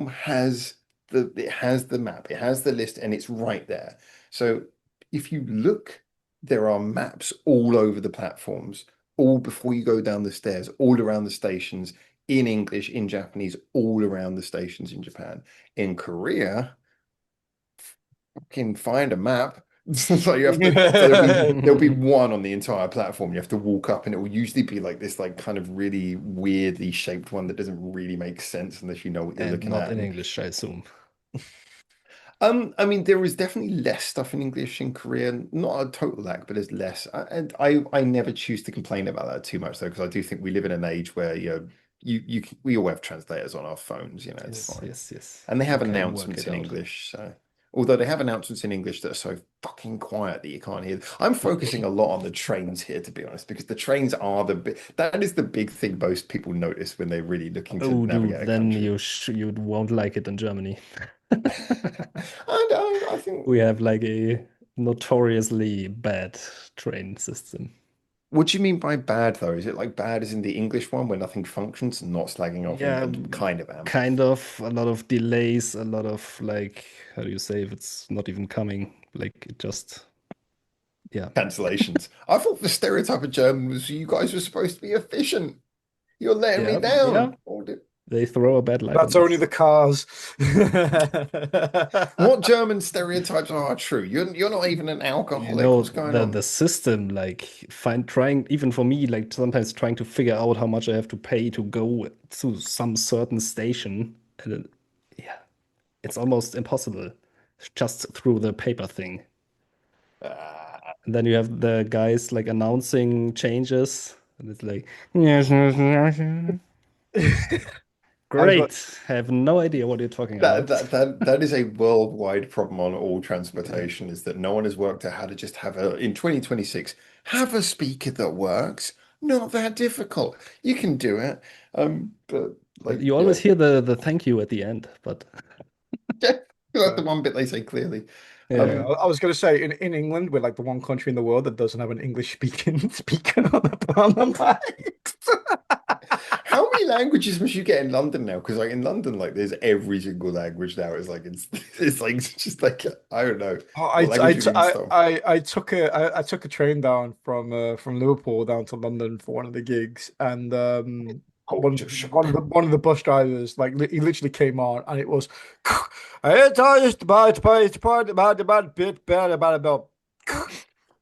has the map, it has the list, and it's right there. So if you look, there are maps all over the platforms all before you go down the stairs, all around the stations in English, in Japanese, all around the stations in Japan. In Korea, can find a map. So you have to, so there'll be one on the entire platform. You have to walk up, and it will usually be like this, like kind of really weirdly shaped one that doesn't really make sense unless you know what you're And looking not at. in And English, I assume. I mean, there is definitely less stuff in English in Korean. Not a total lack, but there's less. And I never choose to complain about that too much though, because I do think we live in an age where we all have translators on our phones. It's Yes, fine, yes, yes. and they You have can work announcements it in out. English. So although they have announcements in English that are so fucking quiet that you can't hear them. I'm focusing a lot on the trains here, to be honest, because the trains are that is the big thing most people notice when they're really looking to Oh, dude, navigate a then country. you won't like it in Germany. And I think. We have like a notoriously bad train system. What do you mean by bad though? Is it like bad as in the English one where nothing functions and not slagging off Yeah, and kind of am? kind of a lot of delays, a lot of like, how do you say if it's not even coming? Like it just, yeah. Cancellations. I thought the stereotype of German was you guys were supposed to be efficient. You're letting me Yeah, yeah. down. They throw a bad light on That's only us. the cars. What German stereotypes are true? You're not even an You alcoholic. know, What's going the on? system, like trying, even for me, like sometimes trying to figure out how much I have to pay to go to some certain station. And yeah, it's almost impossible. just through the paper thing. Ah, And then you have the guys like announcing changes, and it's like, yes, yes, yes, yes. I've got Great. I have no idea what you're talking that about. that that that is a worldwide problem on all transportation, is that no one has worked out how to just have a in 2026 have a speaker that works. Not that difficult. You can do it. But like, You yeah, always hear the thank you at the end, but yeah, that's the uh, one bit they say clearly. yeah, yeah. I was going to say in England, we're like the one country in the world that doesn't have an English speaking speaker on the mic. How many languages must you get in London now? Because like in London, like there's every single language now. It's like it's like just like I don't know Oh, what language have you been studying? I took a train down from Liverpool down to London for one of the gigs, and Culture shock. one of the bus drivers he literally came on, and it was about bit bad about.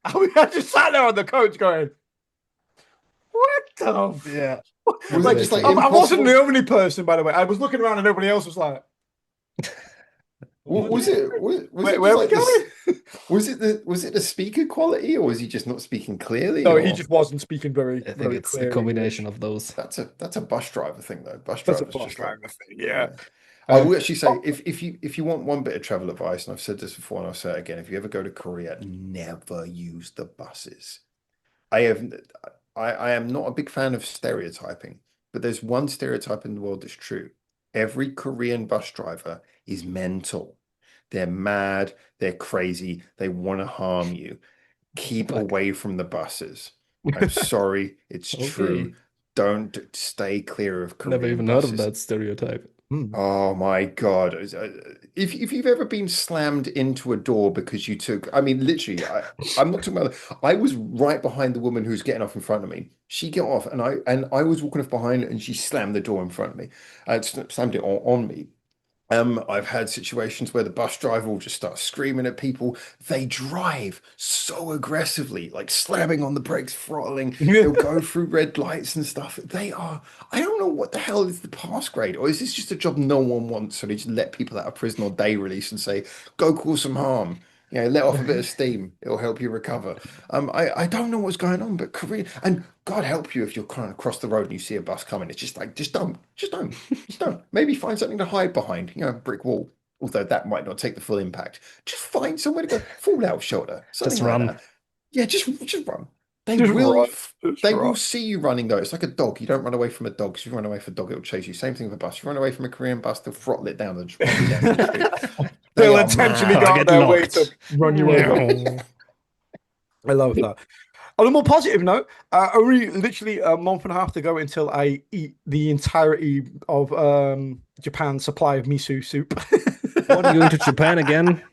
I just sat there on the coach going, "What the Yeah. Was it like?" just like Exactly. I wasn't the impossible? only person, by the way. I was looking around, and everybody else was like, "What? Was it was it Where just are we like this? going?" Was it the speaker quality, or was he just not speaking clearly? No, he Or just wasn't speaking I think very it's a clear combination English. of those. that's a bus driver thing though. Bus That's a drivers bus just like driver thing, yeah. yeah. I Um, will actually say oh, if you want one bit of travel advice, and I've said this before and I'll say it again, if you ever go to Korea, never use the buses. I have I am not a big fan of stereotyping, but there's one stereotype in the world that's true. Every Korean bus driver is mental. They're mad, they're crazy, they want to harm you. Keep Fuck. away from the buses. I'm sorry, it's true. Okay. Don't stay clear of Never Korean even heard of buses. that stereotype. hmm. Oh my God. If you've ever been slammed into a door because you took, I mean, literally, I'm not talking about, I was right behind the woman who's getting off in front of me. She got off and I was walking off behind and she slammed the door in front of me. Slammed it on me. I've had situations where the bus driver will just start screaming at people. They drive so aggressively, like slamming on the brakes, throttling. They'll go through red lights and stuff. I don't know what the hell is the pass grade, or is this just a job no one wants? So they just let people out of prison or day release and say, go cause some harm. Let off a bit of steam. It'll help you recover. I don't know what's going on, but Korea, and God help you if you're kind of across the road and you see a bus coming. It's just like, just don't. Maybe find something to hide behind, a brick wall. Although that might not take the full impact. Just find somewhere to go, fallout shelter, something Just like run. that. Yeah, just run. They Just will run, f- just they run. will see you running though. It's like a dog. You don't run away from a dog. 'Cause if you run away from a dog, it'll chase you. Same thing with a bus. You run away from a Korean bus, they'll throttle it down and just run you down to the street. They They'll are intentionally go out Target their way to locked. run you over. No. I love that. On a more positive note, only literally a month and a half to go until I eat the entirety of Japan's supply of miso soup. What, are you going to Japan again?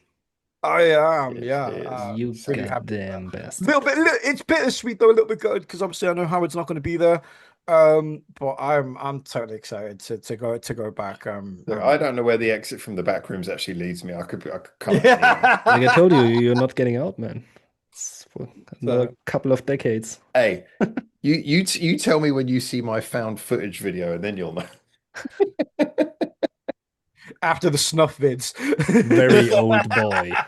I am, It yeah. is You Really sad. happy with that. goddamn Little bastard. bit, it's bittersweet though, a little bit good because obviously I know Howard's not going to be there. But I'm totally excited to go back. So I don't know where the exit from the back rooms actually leads me. I could come out here. Like I told you, Yeah. you're not getting out, man. It's for another So couple of decades. Hey, you tell me when you see my found footage video, and then you'll know. after the snuff vids. Very old boy.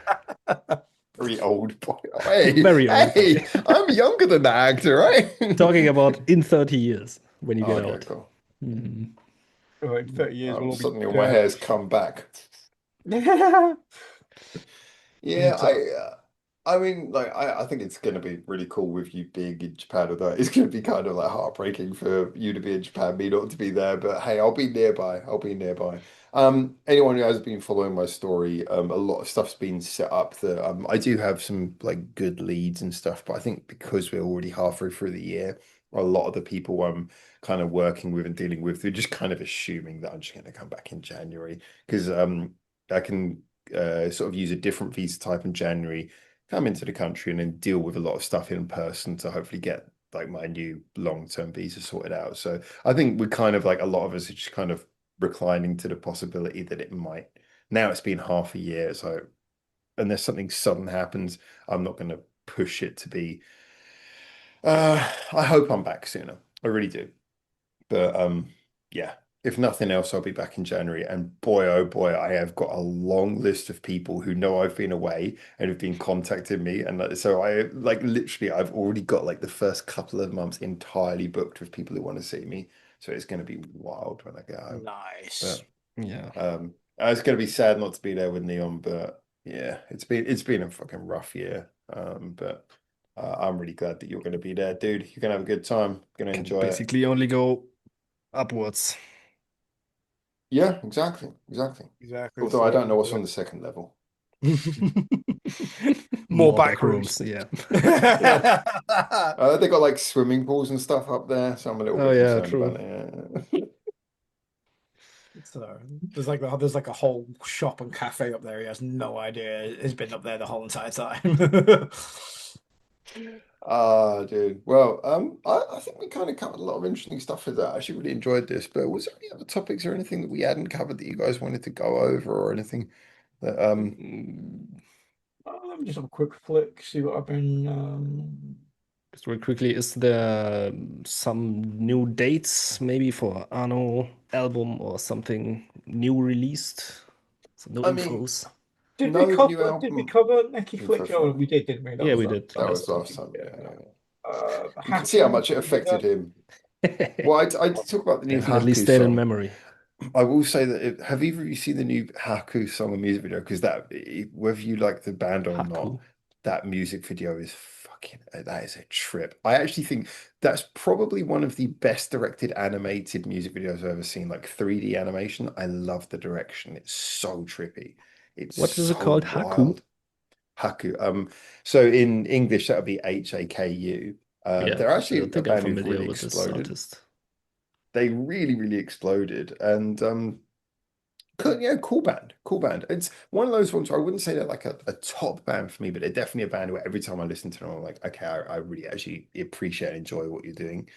Very old boy. Oh, hey, Very old boy. hey, I'm younger than the actor, right? Talking about in 30 years when you Oh, get okay, out. cool. Hmm. Oh, in 30 years, we'll all be Suddenly all my dead. hair's come back. Yeah, So, I mean, like, I think it's going to be really cool with you being in Japan. Although it's going to be kind of like heartbreaking for you to be in Japan, me not to be there. But hey, I'll be nearby. I'll be nearby. Anyone who has been following my story, a lot of stuff's been set up that I do have some like good leads and stuff. But I think because we're already halfway through the year, a lot of the people I'm kind of working with and dealing with, they're just kind of assuming that I'm just going to come back in January because I can sort of use a different visa type in January, come into the country, and then deal with a lot of stuff in person to hopefully get like my new long-term visa sorted out. So I think we're kind of like a lot of us are just kind of reclining to the possibility that it might. Now it's been half a year, so unless something sudden happens, I'm not going to push it to be. I hope I'm back sooner. I really do. But yeah. if nothing else, I'll be back in January. And boy, oh boy, I have got a long list of people who know I've been away and have been contacting me. And so I like literally, I've already got like the first couple of months entirely booked with people who want to see me. So it's going to be wild when I get home. Nice. But Yeah, it's going to be sad not to be there with Neon. But yeah, it's been a fucking rough year. But I'm really glad that you're going to be there, dude. You're going to have a good time. Going to can enjoy it. basically only go upwards. Yeah, exactly, exactly. Exactly. Although I So don't know what's on the second level. more More back back rooms. rooms, yeah. Yeah, they got like swimming pools and stuff up there, so I'm a little Oh bit yeah, concerned true. about it. Yeah. So there's like a whole shop and cafe up there. He has no idea. He's been up there the whole entire time. Ah, dude. Well, I think we kind of covered a lot of interesting stuff with that. I actually really enjoyed this, but was there any other topics or anything that we hadn't covered that you guys wanted to go over or anything that Mm, Let me just have a quick flick, see what I've been. just real quickly, is there some new dates maybe for Arno album or something new released? Some no I mean, infos. no new Did we album cover Necky info Flick? Oh, from we did, didn't we? Yeah, we That did that was was last time. last time. Yeah, yeah, yeah. You can see how Haku. much it affected him. Well, I talk about the new Definitely Haku stayed in song. memory. I will say that have either of you seen the new Haku song and music video? Because whether you like the band or not, Haku. that music video is fucking, that is a trip. I actually think that's probably one of the best directed animated music videos I've ever seen, like 3D animation. I love the direction. It's so trippy. It's What is it so called? Haku? wild. Haku. So in English, that would be Haku. Yeah, They're I actually don't a think I'm band who've familiar really with this exploded. artist. They really, really exploded. And cool, yeah, cool band, cool band. It's one of those ones where I wouldn't say they're like a top band for me, but they're definitely a band where every time I listen to them, I'm like, okay, I really actually appreciate and enjoy what you're doing.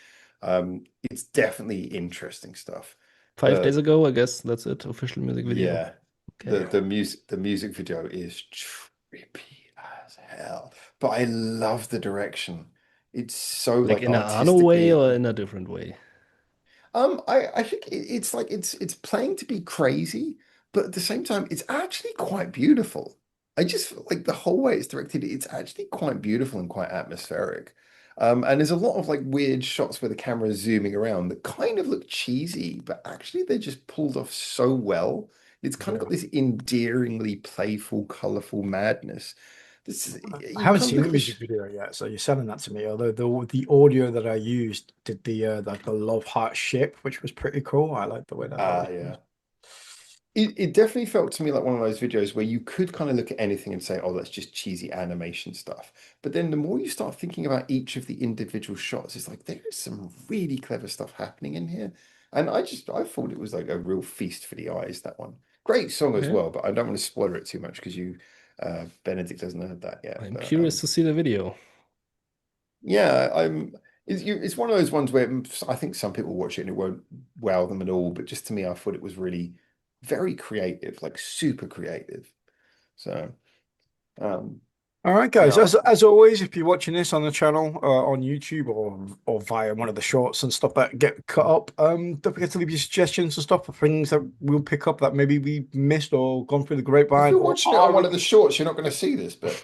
It's definitely interesting stuff. 5 days The ago, I guess that's it. Official music video. Yeah, Okay. the music video is trippy as hell, but I love the direction. It's so Like like in a Arno way artistically. or in a different way? I think it's like it's playing to be crazy, but at the same time, it's actually quite beautiful. I just feel like the whole way it's directed, it's actually quite beautiful and quite atmospheric. And there's a lot of like weird shots where the camera is zooming around that kind of look cheesy, but actually they're just pulled off so well. It's kind of got this endearingly playful, colorful madness. This I you haven't kind of seen look the at the music video yet, so you're selling that to me. Although the audio that I used did the Love Heart ship, which was pretty cool. I like the way that was yeah. used. It definitely felt to me like one of those videos where you could kind of look at anything and say, oh, that's just cheesy animation stuff. But then the more you start thinking about each of the individual shots, it's like there is some really clever stuff happening in here. And I thought it was like a real feast for the eyes, that one. Great song as Okay. well, but I don't want to spoiler it too much because Benedict hasn't heard that yet. I'm But curious to see the video. yeah, it's one of those ones where I think some people watch it and it won't wow them at all, but just to me, I thought it was really very creative, like super creative. So, um, All right, guys. yeah, As always, if you're watching this on the channel, on YouTube or via one of the shorts and stuff that get cut up, don't forget to leave your suggestions and stuff for things that we'll pick up that maybe we missed or gone through the if grapevine you're or watching it on are one of the released. shorts, you're not going to see this bit.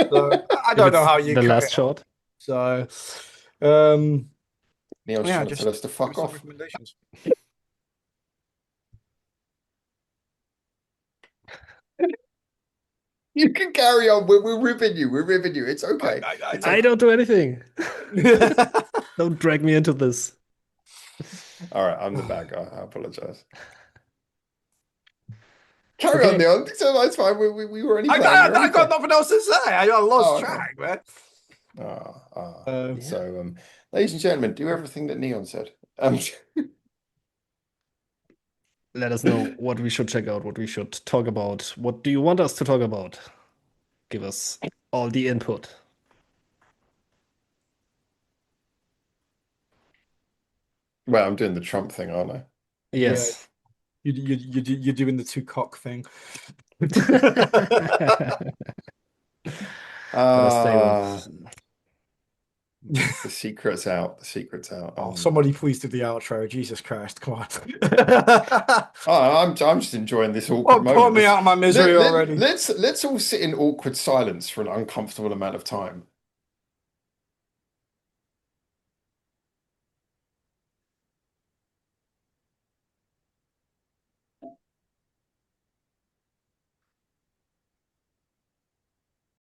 So I If don't know it's how you the cut last it up. short. So, um, Neil's yeah, trying to tell just us to give fuck us some off. recommendations. You can carry on. We're ribbing you. We're ribbing you. It's I, okay. I, It's I okay. don't do anything. I... Don't drag me into this. All right, I'm the bad guy. I apologize. Carry on, Okay. Neil. So that's fine. We were only playing. We're I only got playing. nothing else to say. I lost Oh, okay. track, man. Ah, ah. Yeah. So, ladies and gentlemen, do everything that Neon said. Let us know what we should check out, what we should talk about. What do you want us to talk about? Give us all the input. Well, I'm doing the Trump thing, aren't I? Yeah, Yes. you're doing the two cock thing. Gotta stay Ah, with The secret's out. The secret's out. Oh, somebody please do the outro. Jesus Christ, come on. I'm just enjoying this awkward Oh, put moment. me out of my misery already. Let's all sit in awkward silence for an uncomfortable amount of time.